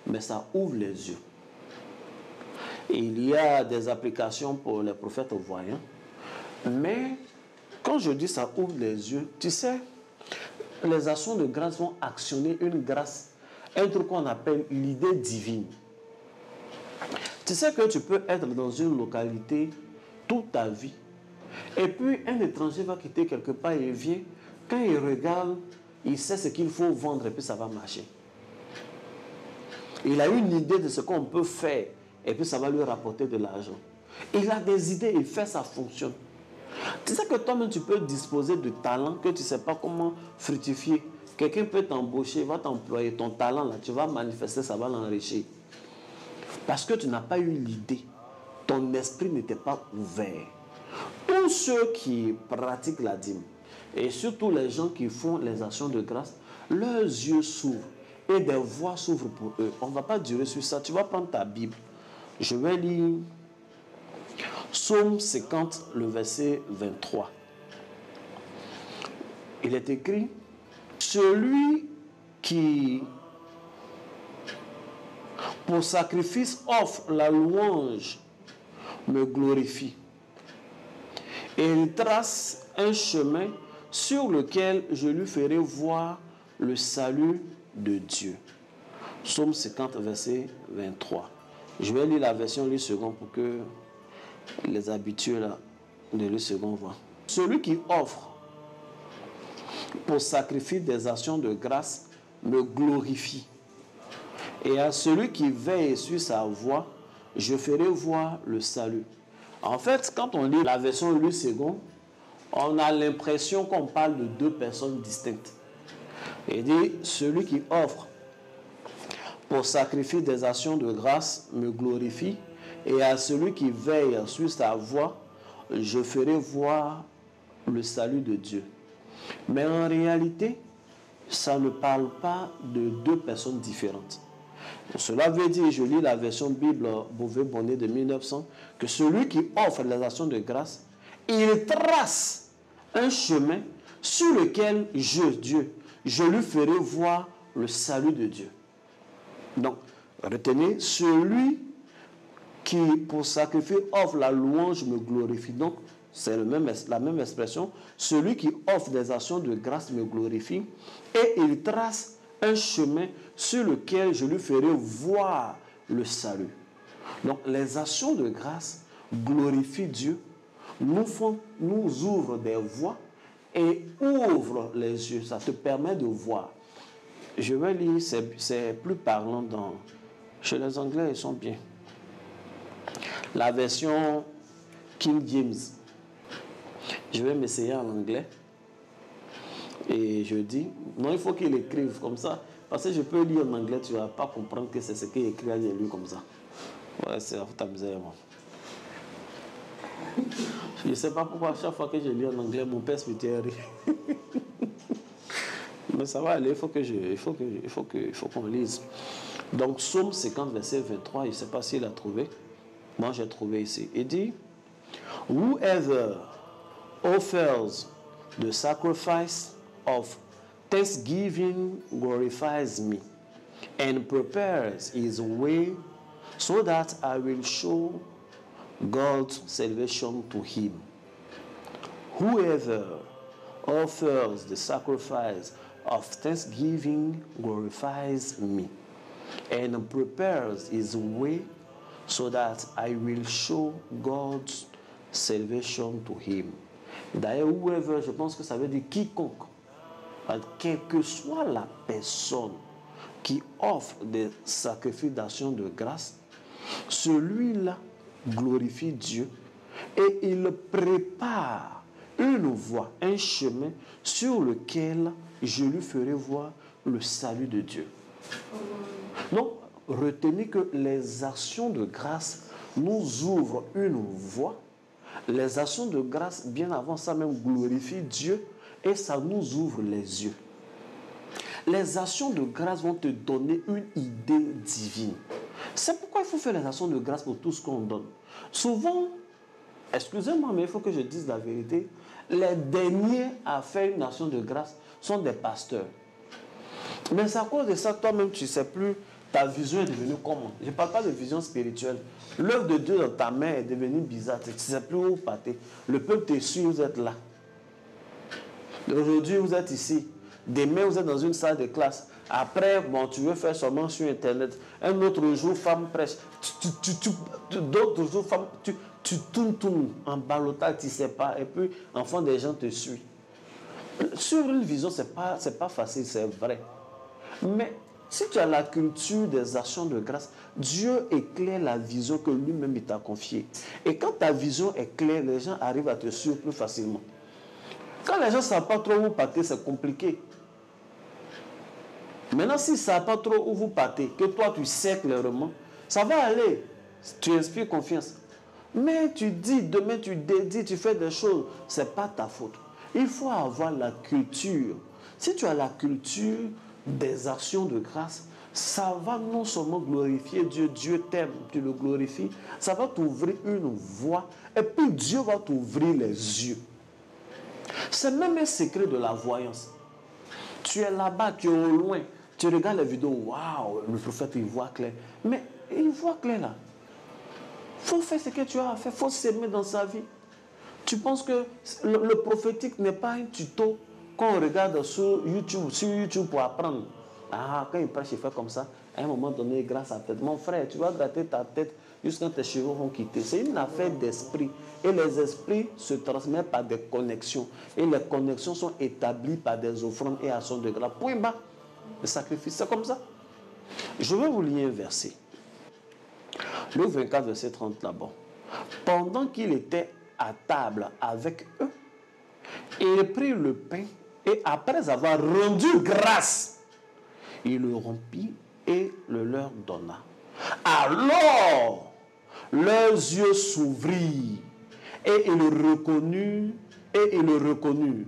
mais ça ouvre les yeux. Et il y a des applications pour les prophètes voyants. Mais quand je dis ça ouvre les yeux, tu sais, les actions de grâce vont actionner une grâce, un truc qu'on appelle l'idée divine. Tu sais que tu peux être dans une localité toute ta vie, et puis un étranger va quitter quelque part et il vient, quand il regarde, il sait ce qu'il faut vendre et puis ça va marcher. Il a une idée de ce qu'on peut faire et puis ça va lui rapporter de l'argent. Il a des idées, il fait, ça fonctionne. Tu sais que toi-même, tu peux disposer de talents que tu ne sais pas comment fructifier. Quelqu'un peut t'embaucher, va t'employer. Ton talent, là, tu vas manifester, ça va l'enrichir. Parce que tu n'as pas eu l'idée. Ton esprit n'était pas ouvert. Tous ceux qui pratiquent la dîme, et surtout les gens qui font les actions de grâce, leurs yeux s'ouvrent et des voies s'ouvrent pour eux. On ne va pas durer sur ça. Tu vas prendre ta Bible. Je vais lire Psaume 50, le verset 23. Il est écrit, celui qui, pour sacrifice, offre la louange, me glorifie. Et il trace un chemin sur lequel je lui ferai voir le salut de Dieu. Psaume 50, verset 23. Je vais lire la version 8 secondes pour que Les habitués là, de le second voie. Celui qui offre pour sacrifier des actions de grâce me glorifie. Et à celui qui veille sur sa voie, je ferai voir le salut. En fait, quand on lit la version Lu second, on a l'impression qu'on parle de deux personnes distinctes. Il dit, celui qui offre pour sacrifier des actions de grâce me glorifie, et à celui qui veille sur sa voie, je ferai voir le salut de Dieu. Mais en réalité, ça ne parle pas de deux personnes différentes. Cela veut dire, je lis la version Bible Beauvais-Bonnet de 1900, que celui qui offre les actions de grâce, il trace un chemin sur lequel Dieu, je lui ferai voir le salut de Dieu. Donc, retenez, celui qui, pour sacrifier, offre la louange, me glorifie. Donc, c'est la même expression. Celui qui offre des actions de grâce me glorifie. Et il trace un chemin sur lequel je lui ferai voir le salut. Donc, les actions de grâce glorifient Dieu, nous ouvrent des voies et ouvrent les yeux. Ça te permet de voir. Je vais lire, c'est plus parlant chez les Anglais, ils sont bien. La version King James. Je vais m'essayer en anglais. Et je dis, non, il faut qu'il écrive comme ça. Parce que je peux lire en anglais, tu ne vas pas comprendre que c'est ce qu'il écrit à lui comme ça. Ouais, c'est ta misère, moi. Je ne sais pas pourquoi, à chaque fois que je lis en anglais, mon père se met à rire. Mais ça va aller, il faut qu'on lise. Donc, Psaume 50, verset 23, je ne sais pas s'il a trouvé. Moi, j'ai trouvé ici. Il dit, whoever offers the sacrifice of thanksgiving glorifies me and prepares his way so that I will show God's salvation to him. Whoever offers the sacrifice of thanksgiving glorifies me and prepares his way so that I will show God's salvation to him. D'ailleurs, whoever, je pense que ça veut dire quiconque, quelle que soit la personne qui offre des sacrifices d'action de grâce, celui-là glorifie Dieu et il prépare une voie, un chemin sur lequel je lui ferai voir le salut de Dieu. Donc, retenez que les actions de grâce nous ouvrent une voie. Les actions de grâce, bien avant ça même, glorifient Dieu et ça nous ouvre les yeux. Les actions de grâce vont te donner une idée divine. C'est pourquoi il faut faire les actions de grâce pour tout ce qu'on donne. Souvent, excusez-moi, mais il faut que je dise la vérité, les derniers à faire une action de grâce sont des pasteurs. Mais c'est à cause de ça, toi-même, tu ne sais plus, ta vision est devenue comment. Je ne parle pas de vision spirituelle. L'œuvre de Dieu dans ta main est devenue bizarre. Tu ne sais plus où partir. Le peuple te suit, vous êtes là. Aujourd'hui, vous êtes ici. Demain, vous êtes dans une salle de classe. Après, bon, tu veux faire seulement sur Internet. Un autre jour, femme prêche. D'autres jours, femme, tu tournes en ballottage, tu ne sais pas. Et puis, enfant des gens te suivent. Sur une vision, ce n'est pas facile, c'est vrai. Mais si tu as la culture des actions de grâce, Dieu éclaire la vision que lui-même t'a confiée. Et quand ta vision est claire, les gens arrivent à te suivre plus facilement. Quand les gens ne savent pas trop où partir, c'est compliqué. Maintenant, s'ils ne savent pas trop où vous partez, que toi tu sais clairement, ça va aller. Tu inspires confiance. Mais tu dis, demain tu dédies, tu fais des choses, ce n'est pas ta faute. Il faut avoir la culture. Si tu as la culture des actions de grâce, ça va non seulement glorifier Dieu, Dieu t'aime, tu le glorifies, ça va t'ouvrir une voie et puis Dieu va t'ouvrir les yeux. C'est même un secret de la voyance. Tu es là-bas, tu es au loin, tu regardes les vidéos, waouh, le prophète il voit clair. Mais il voit clair là. Il faut faire ce que tu as à faire, il faut s'aimer dans sa vie. Tu penses que le prophétique n'est pas un tuto qu'on regarde sur YouTube pour apprendre. Ah, quand il prêche, il fait comme ça. À un moment donné, grâce à tête. Mon frère, tu vas gratter ta tête jusqu'à tes cheveux vont quitter. C'est une affaire d'esprit. Et les esprits se transmettent par des connexions. Et les connexions sont établies par des offrandes et actions de grâce. Point bas. Le sacrifice, c'est comme ça. Je vais vous lire un verset. Le 24, verset 30 là-bas. Pendant qu'il était à table avec eux, il prit le pain et après avoir rendu grâce, il le rompit et le leur donna. Alors, leurs yeux s'ouvrirent et ils le reconnurent. Il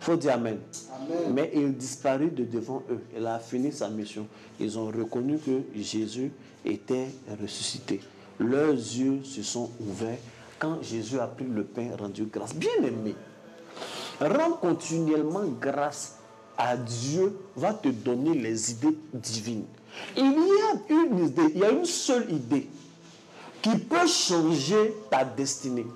faut dire Amen. Amen. Mais il disparut de devant eux. Il a fini sa mission. Ils ont reconnu que Jésus était ressuscité. Leurs yeux se sont ouverts quand Jésus a pris le pain rendu grâce. Bien aimé, rendre continuellement grâce à Dieu va te donner les idées divines. Il y a une seule idée qui peut changer ta destinée.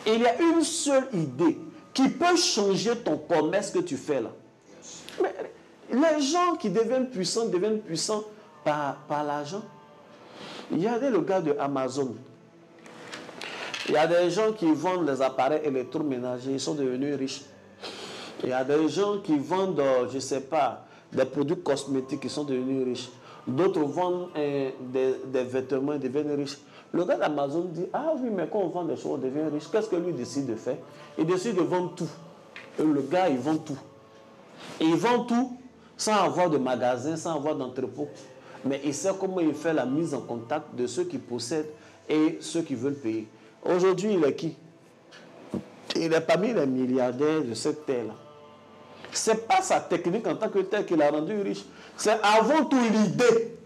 Il y a une seule idée qui peut changer ton commerce que tu fais là. Mais les gens qui deviennent puissants par l'argent. Il y a le gars de Amazon. Il y a des gens qui vendent les appareils électroménagers, ils sont devenus riches. Il y a des gens qui vendent, je ne sais pas, des produits cosmétiques, qui sont devenus riches. D'autres vendent des vêtements, ils deviennent riches. Le gars d'Amazon dit, ah oui, mais quand on vend des choses, on devient riche. Qu'est-ce que lui décide de faire? Il décide de vendre tout. Et le gars, il vend tout. Et il vend tout sans avoir de magasin, sans avoir d'entrepôt. Mais il sait comment il fait la mise en contact de ceux qui possèdent et ceux qui veulent payer. Aujourd'hui, il est qui? Il est parmi les milliardaires de cette terre-là. Ce n'est pas sa technique en tant que telle qui l'a rendu riche. C'est avant tout l'idée.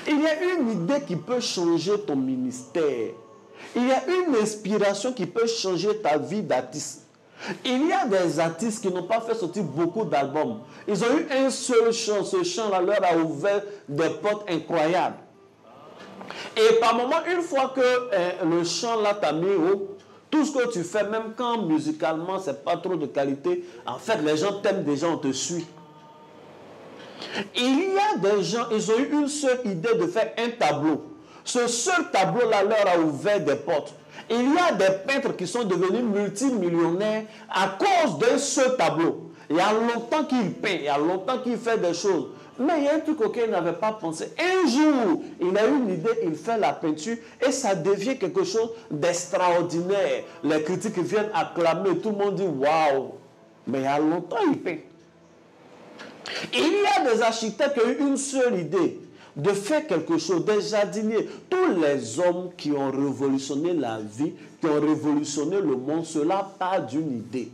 Il y a une idée qui peut changer ton ministère. Il y a une inspiration qui peut changer ta vie d'artiste. Il y a des artistes qui n'ont pas fait sortir beaucoup d'albums. Ils ont eu un seul chant. Ce chant-là leur a ouvert des portes incroyables. Et par moment, une fois que le chant-là t'a mis haut, tout ce que tu fais, même quand musicalement, ce n'est pas trop de qualité, en fait, les gens t'aiment déjà, on te suit. Il y a des gens, ils ont eu une seule idée de faire un tableau. Ce seul tableau-là leur a ouvert des portes. Il y a des peintres qui sont devenus multimillionnaires à cause d'un seul tableau. Il y a longtemps qu'il peint, il y a longtemps qu'il fait des choses. Mais il y a un truc auquel il n'avait pas pensé. Un jour, il a eu une idée, il fait la peinture et ça devient quelque chose d'extraordinaire. Les critiques viennent acclamer, tout le monde dit waouh. Mais il y a longtemps, il peint. Il y a des architectes qui ont eu une seule idée de faire quelque chose, des jardiniers. Tous les hommes qui ont révolutionné la vie, qui ont révolutionné le monde, cela part d'une idée.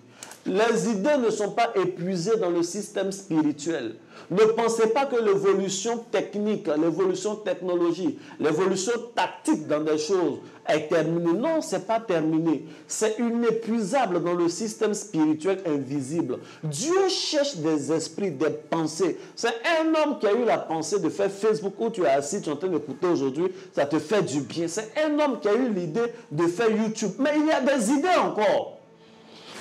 Les idées ne sont pas épuisées dans le système spirituel. Ne pensez pas que l'évolution technique, l'évolution technologique, l'évolution tactique dans des choses est terminée. Non, ce n'est pas terminé. C'est inépuisable dans le système spirituel invisible. Dieu cherche des esprits, des pensées. C'est un homme qui a eu la pensée de faire Facebook où tu es assis, tu es en train d'écouter aujourd'hui, ça te fait du bien. C'est un homme qui a eu l'idée de faire YouTube. Mais il y a des idées encore.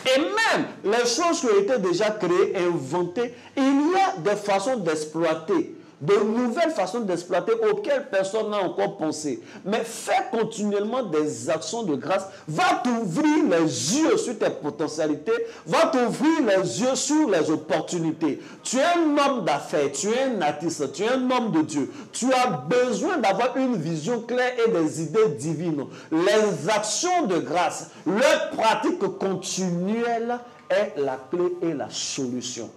Et même les choses qui ont été déjà créées, inventées, il y a des façons d'exploiter, de nouvelles façons d'exploiter auxquelles personne n'a encore pensé. Mais faire continuellement des actions de grâce va t'ouvrir les yeux sur tes potentialités, va t'ouvrir les yeux sur les opportunités. Tu es un homme d'affaires, tu es un artiste, tu es un homme de Dieu. Tu as besoin d'avoir une vision claire et des idées divines. Les actions de grâce, leur pratique continuelle est la clé et la solution.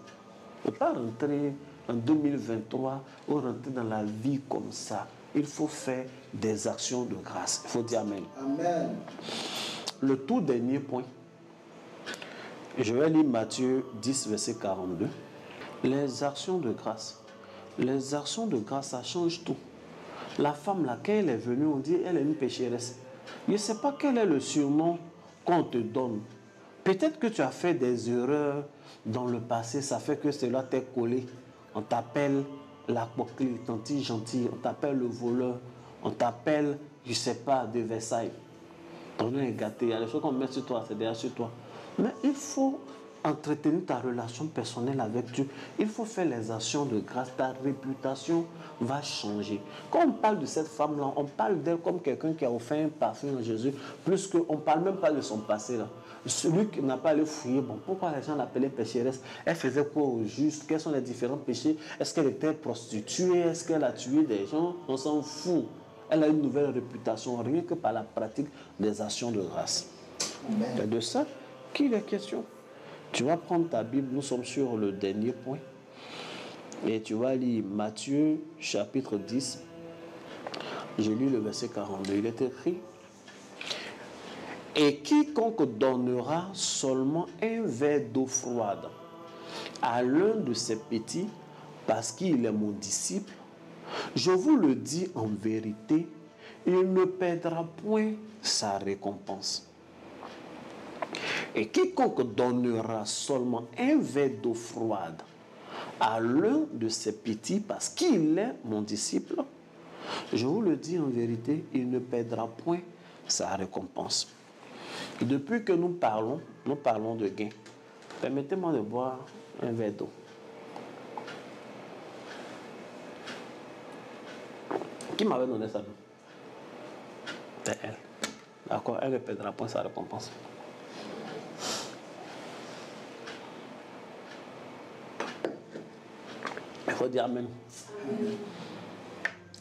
Il ne faut pas rentrer en 2023 ou rentrer dans la vie comme ça. Il faut faire des actions de grâce. Il faut dire Amen. Amen. Le tout dernier point. Je vais lire Matthieu 10, verset 42. Les actions de grâce. Les actions de grâce, ça change tout. La femme là, quand elle est venue, on dit elle est une pécheresse. Je ne sais pas quel est le surnom qu'on te donne. Peut-être que tu as fait des erreurs dans le passé, ça fait que cela t'est collé. On t'appelle l'apocryphe, tanti gentil, on t'appelle le voleur, on t'appelle, je ne sais pas, de Versailles. Ton nom est gâté, il y a des choses qu'on met sur toi, c'est derrière sur toi. Mais il faut entretenir ta relation personnelle avec Dieu, il faut faire les actions de grâce. Ta réputation va changer. Quand on parle de cette femme-là, on parle d'elle comme quelqu'un qui a offert un parfum à Jésus, plus qu'on ne parle même pas de son passé là. Celui qui n'a pas allé fouiller, bon, pourquoi les gens l'appelaient pécheresse? Elle faisait quoi au juste? Quels sont les différents péchés? Est-ce qu'elle était prostituée? Est-ce qu'elle a tué des gens? On s'en fout. Elle a une nouvelle réputation, rien que par la pratique des actions de grâce. C'est de ça qu'il est question. Tu vas prendre ta Bible, nous sommes sur le dernier point. Et tu vas lire Matthieu chapitre 10. J'ai lu le verset 42. Il est écrit: et quiconque donnera seulement un verre d'eau froide à l'un de ses petits, parce qu'il est mon disciple, je vous le dis en vérité, il ne perdra point sa récompense. Et quiconque donnera seulement un verre d'eau froide à l'un de ses petits, parce qu'il est mon disciple, je vous le dis en vérité, il ne perdra point sa récompense. Depuis que nous parlons de gain. Permettez-moi de boire un verre d'eau. Qui m'avait donné ça? C'est elle. D'accord, elle ne perdra point sa récompense. Il faut dire Amen.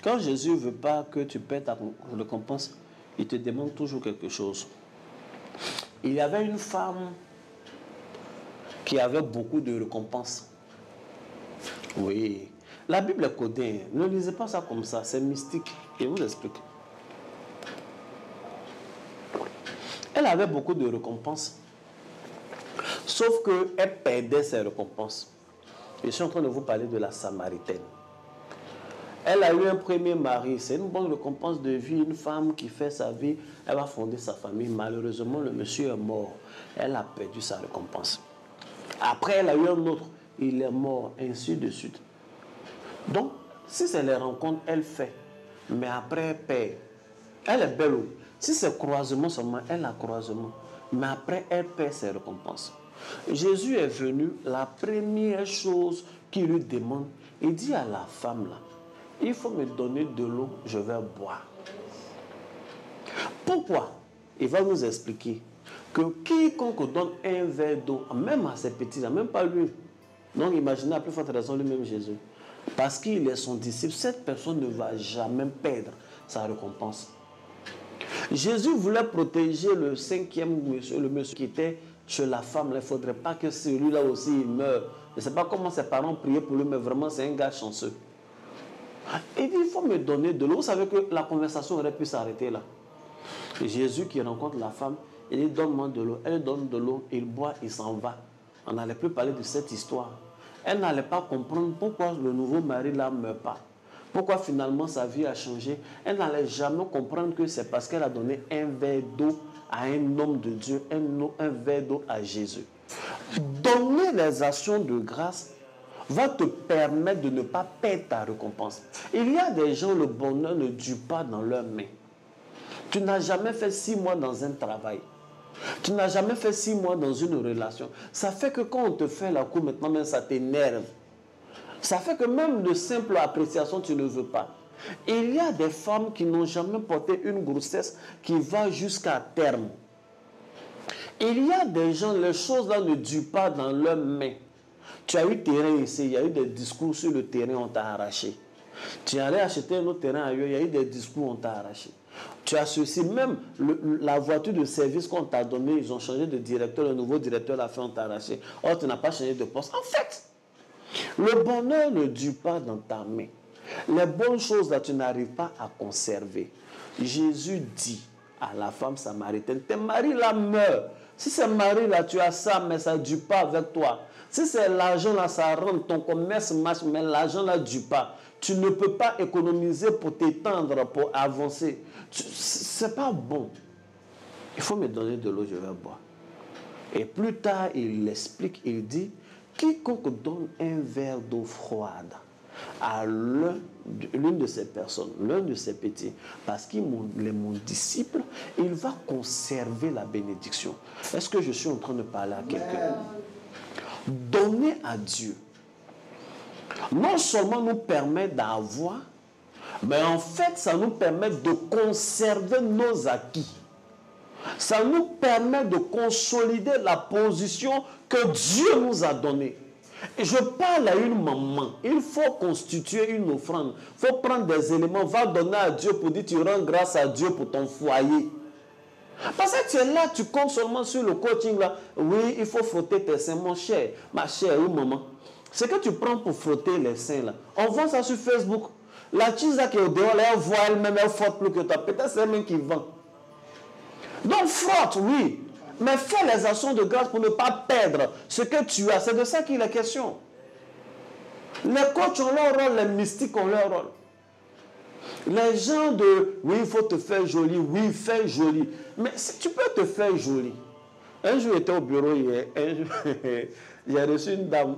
Quand Jésus ne veut pas que tu perdes ta récompense, il te demande toujours quelque chose. Il y avait une femme qui avait beaucoup de récompenses. Oui. La Bible est codée. Ne lisez pas ça comme ça. C'est mystique. Je vous explique. Elle avait beaucoup de récompenses. Sauf qu'elle perdait ses récompenses. Je suis en train de vous parler de la Samaritaine. Elle a eu un premier mari. C'est une bonne récompense de vie. Une femme qui fait sa vie, elle va fonder sa famille. Malheureusement, le monsieur est mort. Elle a perdu sa récompense. Après, elle a eu un autre. Il est mort, ainsi de suite. Donc, si c'est les rencontres, elle fait. Mais après, elle perd. Elle est belle. Si c'est croisement seulement, elle a croisement. Mais après, elle perd ses récompenses. Jésus est venu, la première chose qu'il lui demande, il dit à la femme là, il faut me donner de l'eau, je vais boire. Pourquoi? Il va nous expliquer que quiconque donne un verre d'eau, même à ses petits, même pas lui. Donc imaginez à plus forte raison lui-même Jésus. Parce qu'il est son disciple, cette personne ne va jamais perdre sa récompense. Jésus voulait protéger le cinquième monsieur, le monsieur qui était chez la femme. Il ne faudrait pas que celui-là aussi il meure. Je ne sais pas comment ses parents priaient pour lui, mais vraiment c'est un gars chanceux. Il dit, il faut me donner de l'eau. Vous savez que la conversation aurait pu s'arrêter là. Et Jésus qui rencontre la femme, il dit, donne-moi de l'eau. Elle donne de l'eau, il boit, il s'en va. On n'allait plus parler de cette histoire. Elle n'allait pas comprendre pourquoi le nouveau mari là ne meurt pas. Pourquoi finalement sa vie a changé. Elle n'allait jamais comprendre que c'est parce qu'elle a donné un verre d'eau à un homme de Dieu, un verre d'eau à Jésus. Donner les actions de grâce va te permettre de ne pas perdre ta récompense. Il y a des gens, le bonheur ne dure pas dans leurs mains. Tu n'as jamais fait 6 mois dans un travail. Tu n'as jamais fait 6 mois dans une relation. Ça fait que quand on te fait la cour maintenant, même ça t'énerve. Ça fait que même de simple appréciation, tu ne veux pas. Il y a des femmes qui n'ont jamais porté une grossesse qui va jusqu'à terme. Il y a des gens, les choses là ne durent pas dans leurs mains. Tu as eu terrain ici, il y a eu des discours sur le terrain, on t'a arraché. Tu allais acheter un autre terrain ailleurs, il y a eu des discours, on t'a arraché. Tu as ceci, même la voiture de service qu'on t'a donnée, ils ont changé de directeur, le nouveau directeur l'a fait, on t'a arraché. Or, tu n'as pas changé de poste. En fait, le bonheur ne dure pas dans ta main. Les bonnes choses là, tu n'arrives pas à conserver. Jésus dit à la femme samaritaine, tes maris là meurent. Si c'est mari là, tu as ça, mais ça ne dure pas avec toi. Si c'est l'argent là, ça rentre, ton commerce marche, mais l'argent là ne dure pas. Tu ne peux pas économiser pour t'étendre, pour avancer. C'est pas bon. Il faut me donner de l'eau, je vais boire. Et plus tard, il l'explique, il dit, quiconque donne un verre d'eau froide à l'une de ces personnes, l'un de ces petits, parce qu'il est mon disciple, il va conserver la bénédiction. Est-ce que je suis en train de parler à quelqu'un? Donner à Dieu, non seulement nous permet d'avoir, mais en fait, ça nous permet de conserver nos acquis. Ça nous permet de consolider la position que Dieu nous a donnée. Et je parle à une maman. Il faut constituer une offrande. Il faut prendre des éléments, va donner à Dieu pour dire tu rends grâce à Dieu pour ton foyer. Parce que tu es là, tu comptes seulement sur le coaching là. Oui, il faut frotter tes seins, mon cher, ma chère ou maman. Ce que tu prends pour frotter les seins là, on vend ça sur Facebook. La chisa qui est au dehors, là, elle voit elle-même, elle frotte plus que toi. Peut-être c'est elle-même qui vend. Donc frotte, oui. Mais fais les actions de grâce pour ne pas perdre ce que tu as. C'est de ça qu'il est question. Les coachs ont leur rôle, les mystiques ont leur rôle. Les gens de, oui, il faut te faire joli, oui, fais joli. Mais si tu peux te faire joli. Un jour, j'étais au bureau hier, j'ai reçu une dame.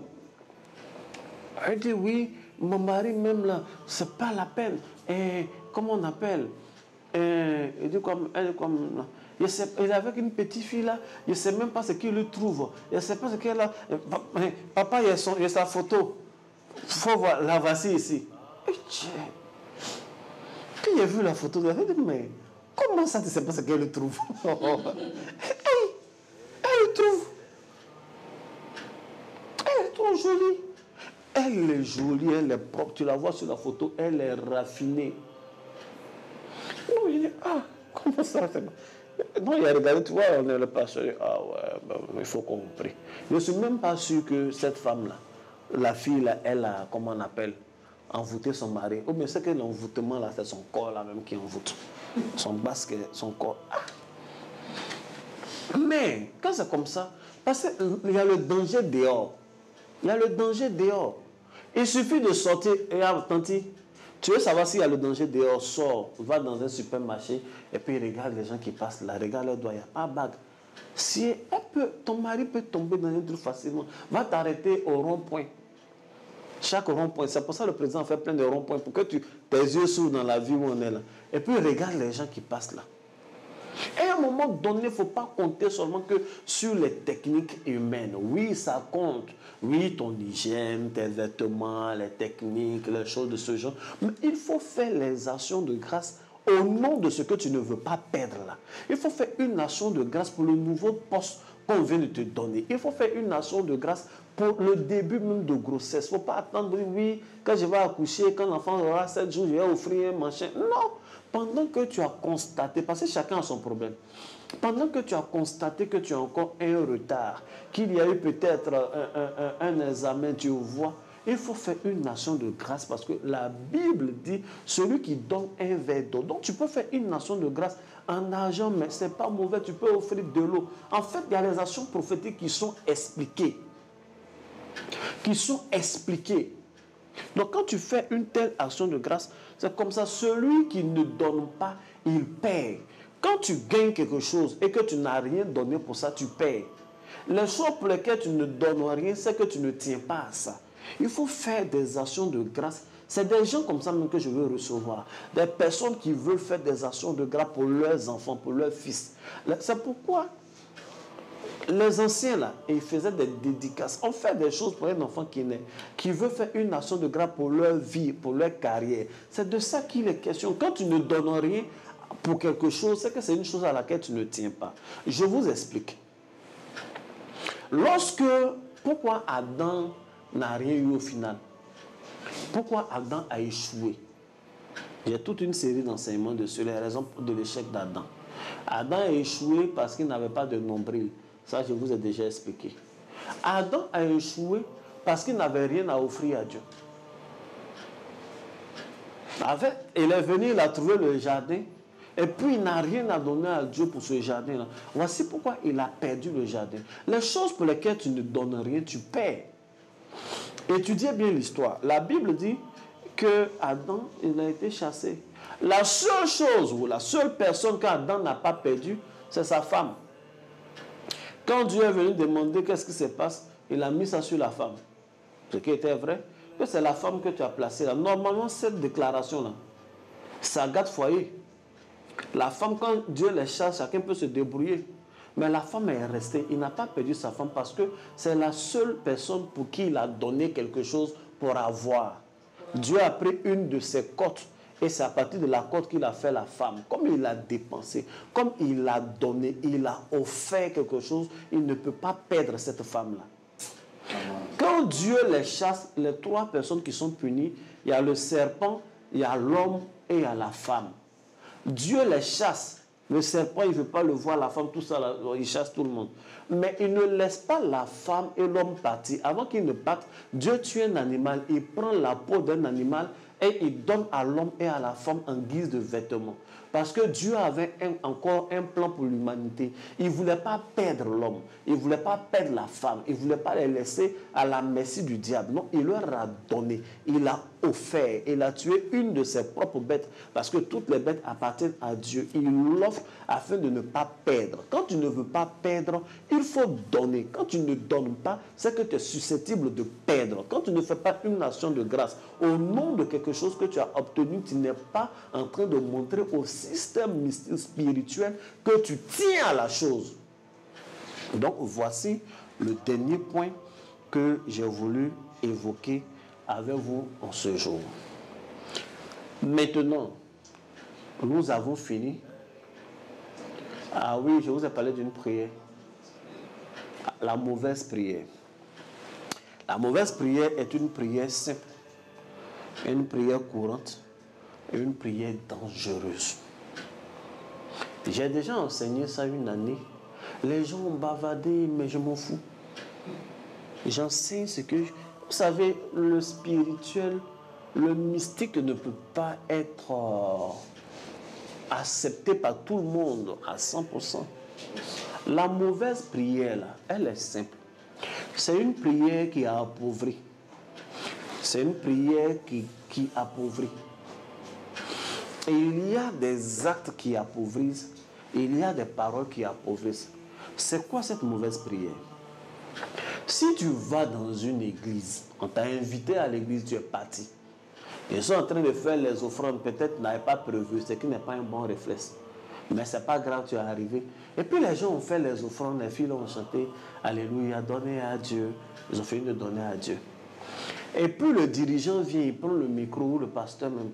Elle dit, oui, mon mari même là, c'est pas la peine. Et comment on appelle? Il dit comme, elle est comme, il est avec une petite fille là, il ne sait même pas ce qu'il lui trouve. Il ne sait pas ce qu'elle a. Papa, il y a sa photo. Il faut voir, la voici ici. Quand j'ai vu la photo, j'ai dit, mais comment ça, tu ne sais pas ce qu'elle trouve? Elle trouve. Elle est trop jolie. Elle est jolie, elle est propre. Tu la vois sur la photo, elle est raffinée. Non, il dit, ah, comment ça? Non, il a regardé, tu vois, on est le pasteur. Ah ouais, ben, il faut qu'on prie. Je ne suis même pas sûr que cette femme-là, la fille, là, elle a, comment on appelle, envoûté son mari. Oh, mais c'est que l'envoûtement, là, c'est son corps, là, même qui envoûte. Son basket, son corps. Ah. Mais, quand c'est comme ça, parce qu'il y a le danger dehors. Il y a le danger dehors. Il suffit de sortir. Et tanti, tu veux savoir s'il y a le danger dehors, sors, va dans un supermarché et puis regarde les gens qui passent là, regarde leurs doigts, il n'y a pas de bague. Si ton mari peut tomber dans un truc facilement, va t'arrêter au rond-point. Chaque rond-point, c'est pour ça que le président fait plein de ronds-points, pour que tes yeux s'ouvrent dans la vie où on est là. Et puis regarde les gens qui passent là. Et à un moment donné, il ne faut pas compter seulement que sur les techniques humaines. Oui, ça compte. Oui, ton hygiène, tes vêtements, les techniques, les choses de ce genre. Mais il faut faire les actions de grâce au nom de ce que tu ne veux pas perdre là. Il faut faire une action de grâce pour le nouveau poste qu'on vient de te donner. Il faut faire une action de grâce pour le début même de grossesse. Il ne faut pas attendre, oui, quand je vais accoucher, quand l'enfant aura 7 jours, je vais offrir un machin. Non! Pendant que tu as constaté, parce que chacun a son problème, pendant que tu as constaté que tu as encore un retard, qu'il y a eu peut-être un examen, tu vois, il faut faire une action de grâce parce que la Bible dit, celui qui donne un verre d'eau. Donc tu peux faire une action de grâce en argent, mais ce n'est pas mauvais, tu peux offrir de l'eau. En fait, il y a les actions prophétiques qui sont expliquées. Donc quand tu fais une telle action de grâce, c'est comme ça, celui qui ne donne pas, il perd. Quand tu gagnes quelque chose et que tu n'as rien donné pour ça, tu perds. Les choses pour lesquelles tu ne donnes rien, c'est que tu ne tiens pas à ça. Il faut faire des actions de grâce. C'est des gens comme ça même que je veux recevoir. Des personnes qui veulent faire des actions de grâce pour leurs enfants, pour leurs fils. C'est pourquoi les anciens, là, ils faisaient des dédicaces. On fait des choses pour un enfant qui naît, qui veut faire une action de grâce pour leur vie, pour leur carrière. C'est de ça qu'il est question. Quand tu ne donnes rien pour quelque chose, c'est que c'est une chose à laquelle tu ne tiens pas. Je vous explique. Pourquoi Adam n'a rien eu au final? Pourquoi Adam a échoué? Il y a toute une série d'enseignements sur les raisons de l'échec d'Adam. Adam a échoué parce qu'il n'avait pas de nombril. Ça, je vous ai déjà expliqué. Adam a échoué parce qu'il n'avait rien à offrir à Dieu. En fait, il est venu, il a trouvé le jardin, et puis il n'a rien à donner à Dieu pour ce jardin-là. Voici pourquoi il a perdu le jardin. Les choses pour lesquelles tu ne donnes rien, tu perds. Étudiez bien l'histoire. La Bible dit que Adam, il a été chassé. La seule chose, ou la seule personne qu'Adam n'a pas perdue, c'est sa femme. Quand Dieu est venu demander qu'est-ce qui se passe, il a mis ça sur la femme. Ce qui était vrai, que c'est la femme que tu as placée là. Normalement, cette déclaration-là, ça gâte foyer. La femme, quand Dieu les chasse, chacun peut se débrouiller. Mais la femme est restée. Il n'a pas perdu sa femme parce que c'est la seule personne pour qui il a donné quelque chose pour avoir. Dieu a pris une de ses côtes et c'est à partir de la côte qu'il a fait la femme. Comme il a dépensé, comme il a donné, il a offert quelque chose, il ne peut pas perdre cette femme-là. Quand Dieu les chasse, les trois personnes qui sont punies, il y a le serpent, il y a l'homme et il y a la femme. Dieu les chasse. Le serpent, il ne veut pas le voir, la femme, tout ça, il chasse tout le monde. Mais il ne laisse pas la femme et l'homme partir. Avant qu'ils ne partent, Dieu tue un animal, il prend la peau d'un animal et il donne à l'homme et à la femme en guise de vêtements. Parce que Dieu avait encore un plan pour l'humanité. Il ne voulait pas perdre l'homme. Il ne voulait pas perdre la femme. Il ne voulait pas les laisser à la merci du diable. Non, il leur a donné. Il a offert. Il a tué une de ses propres bêtes. Parce que toutes les bêtes appartiennent à Dieu. Il l'offre afin de ne pas perdre. Quand tu ne veux pas perdre, il faut donner. Quand tu ne donnes pas, c'est que tu es susceptible de perdre. Quand tu ne fais pas une action de grâce au nom de quelque chose que tu as obtenu, tu n'es pas en train de montrer au système mystique spirituel que tu tiens à la chose. Donc voici le dernier point que j'ai voulu évoquer avec vous en ce jour. Maintenant, nous avons fini. Ah oui, je vous ai parlé d'une prière. La mauvaise prière. La mauvaise prière est une prière simple, une prière courante et une prière dangereuse. J'ai déjà enseigné ça une année. Les gens ont bavardé, mais je m'en fous. J'enseigne ce que... Vous savez, le spirituel, le mystique ne peut pas être accepté par tout le monde à 100%. La mauvaise prière, là, elle est simple. C'est une prière qui a appauvri. C'est une prière qui appauvrit. Et il y a des actes qui appauvrissent. Il y a des paroles qui appauvrissent. C'est quoi cette mauvaise prière? Si tu vas dans une église, on t'a invité à l'église, tu es parti. Ils sont en train de faire les offrandes, peut-être n'avaient pas prévu, c'est qui n'est pas un bon réflexe. Mais ce n'est pas grave, tu es arrivé. Et puis les gens ont fait les offrandes, les filles ont chanté Alléluia, donner à Dieu. Ils ont fini de donner à Dieu. Et puis le dirigeant vient, il prend le micro, ou le pasteur même.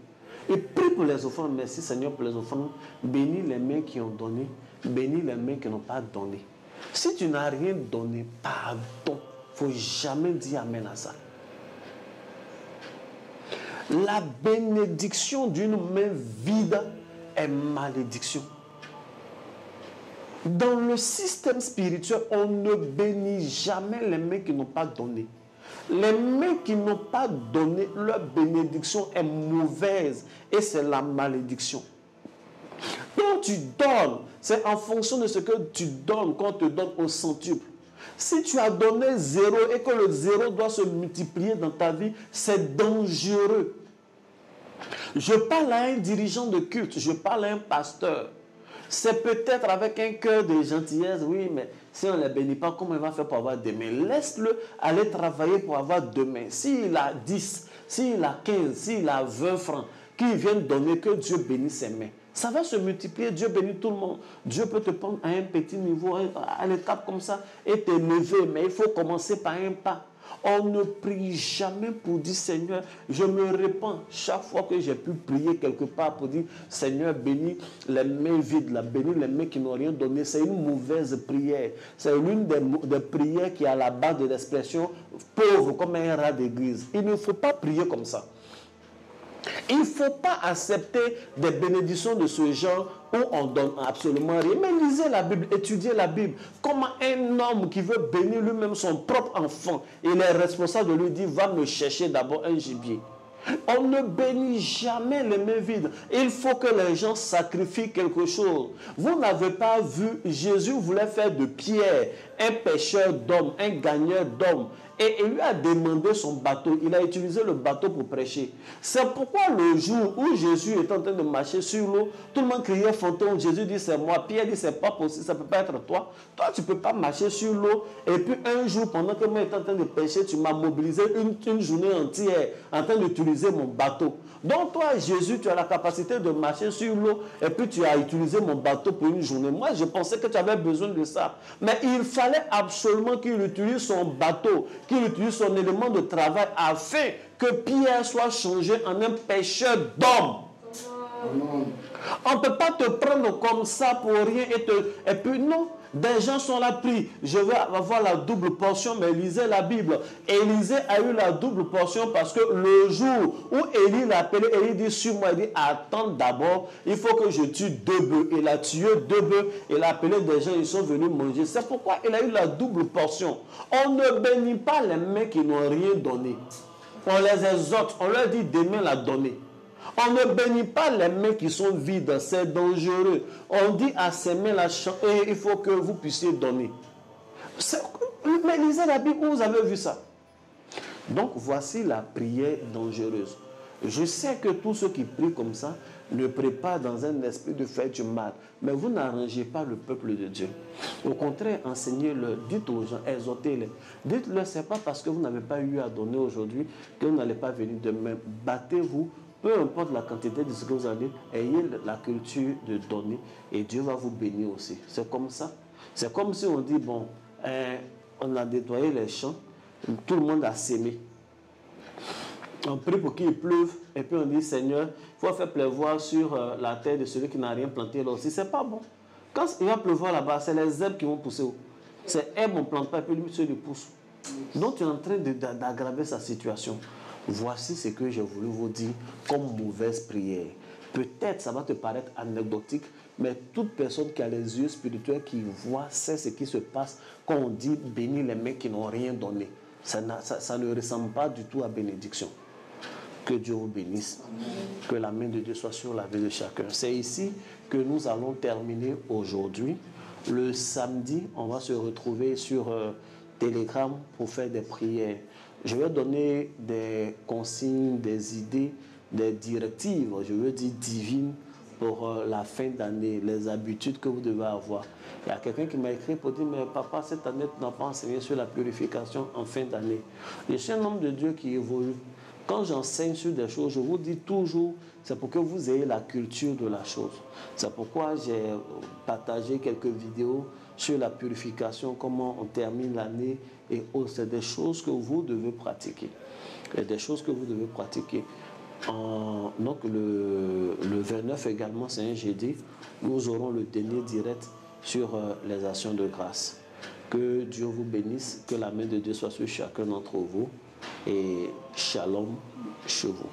Il prie pour les offrandes. Merci Seigneur pour les offrandes. Bénis les mains qui ont donné. Bénis les mains qui n'ont pas donné. Si tu n'as rien donné, pardon. Il ne faut jamais dire amen à ça. La bénédiction d'une main vide est malédiction. Dans le système spirituel, on ne bénit jamais les mains qui n'ont pas donné. Les mains qui n'ont pas donné, leur bénédiction est mauvaise et c'est la malédiction. Quand tu donnes, c'est en fonction de ce que tu donnes, qu'on te donne au centuple. Si tu as donné 0 et que le 0 doit se multiplier dans ta vie, c'est dangereux. Je parle à un dirigeant de culte, je parle à un pasteur. C'est peut-être avec un cœur de gentillesse, oui, mais si on ne les bénit pas, comment il va faire pour avoir demain? Laisse-le aller travailler pour avoir demain. S'il a 10, s'il a 15, s'il a 20 francs, qu'il vienne donner, que Dieu bénisse ses mains. Ça va se multiplier, Dieu bénit tout le monde. Dieu peut te prendre à un petit niveau, à l'étape comme ça, et t'élever, mais il faut commencer par un pas. On ne prie jamais pour dire Seigneur, je me répands chaque fois que j'ai pu prier quelque part pour dire Seigneur, bénis les mains vides, là, bénis les mains qui n'ont rien donné. C'est une mauvaise prière. C'est l'une des prières qui est à la base de l'expression pauvre comme un rat d'église. Il ne faut pas prier comme ça. Il ne faut pas accepter des bénédictions de ce genre où on ne donne absolument rien. Mais lisez la Bible, étudiez la Bible. Comment un homme qui veut bénir lui-même son propre enfant, il est responsable de lui dire, va me chercher d'abord un gibier. On ne bénit jamais les mains vides. Il faut que les gens sacrifient quelque chose. Vous n'avez pas vu, Jésus voulait faire de Pierre un pêcheur d'hommes, un gagneur d'hommes. Et il lui a demandé son bateau. Il a utilisé le bateau pour prêcher. C'est pourquoi le jour où Jésus est en train de marcher sur l'eau, tout le monde criait fantôme. Jésus dit c'est moi. Pierre dit c'est pas possible, ça ne peut pas être toi. Toi, tu ne peux pas marcher sur l'eau. Et puis un jour, pendant que moi j'étais en train de pêcher, tu m'as mobilisé une journée entière en train d'utiliser mon bateau. Donc toi, Jésus, tu as la capacité de marcher sur l'eau et puis tu as utilisé mon bateau pour une journée. Moi, je pensais que tu avais besoin de ça. Mais il fallait absolument qu'il utilise son bateau, qu'il utilise son élément de travail afin que Pierre soit changé en un pêcheur d'hommes. On ne peut pas te prendre comme ça pour rien et puis non. Des gens sont là pris, je vais avoir la double portion, mais lisez la Bible. Élisée a eu la double portion parce que le jour où Élie l'a appelé, Élie dit sur moi, il dit attends d'abord, il faut que je tue 2 bœufs. Il a tué 2 bœufs, il a appelé des gens, ils sont venus manger. C'est pourquoi il a eu la double portion. On ne bénit pas les mains qui n'ont rien donné. On les exhorte, on leur dit demain la donner. On ne bénit pas les mains qui sont vides, c'est dangereux. On dit à ces mains-là, il faut que vous puissiez donner. Mais lisez la Bible, où vous avez vu ça? Donc voici la prière dangereuse. Je sais que tous ceux qui prient comme ça ne prient pas dans un esprit de faire du mal. Mais vous n'arrangez pas le peuple de Dieu. Au contraire, enseignez-leur, dites aux gens, exhortez-les. Dites-leur, ce n'est pas parce que vous n'avez pas eu à donner aujourd'hui que vous n'allez pas venir demain. Battez-vous. Peu importe la quantité de ce que vous avez, ayez la culture de donner et Dieu va vous bénir aussi. C'est comme ça. C'est comme si on dit, bon, on a nettoyé les champs, tout le monde a sémé. On prie pour qu'il pleuve et puis on dit, Seigneur, il faut faire pleuvoir sur la terre de celui qui n'a rien planté là aussi. C'est pas bon. Quand il va pleuvoir là-bas, c'est les herbes qui vont pousser. C'est herbes, on ne plante pas et puis lui, celui qui pousse. Donc tu es en train d'aggraver sa situation. Voici ce que j'ai voulu vous dire comme mauvaise prière. Peut-être ça va te paraître anecdotique, mais toute personne qui a les yeux spirituels qui voit, sait ce qui se passe quand on dit bénir les mains qui n'ont rien donné. Ça ne ressemble pas du tout à bénédiction. Que Dieu vous bénisse. Que la main de Dieu soit sur la vie de chacun. C'est ici que nous allons terminer aujourd'hui. Le samedi, on va se retrouver sur Telegram pour faire des prières. Je vais donner des consignes, des idées, des directives, je veux dire divines, pour la fin d'année, les habitudes que vous devez avoir. Il y a quelqu'un qui m'a écrit pour dire, mais papa, cette année, tu n'as pas enseigné sur la purification en fin d'année. Je suis un homme de Dieu qui évolue. Quand j'enseigne sur des choses, je vous dis toujours, c'est pour que vous ayez la culture de la chose. C'est pourquoi j'ai partagé quelques vidéos sur la purification, comment on termine l'année, et c'est des choses que vous devez pratiquer. Et des choses que vous devez pratiquer. Donc le 29 également, c'est un jeudi, nous aurons le dernier direct sur les actions de grâce. Que Dieu vous bénisse, que la main de Dieu soit sur chacun d'entre vous et shalom chez vous.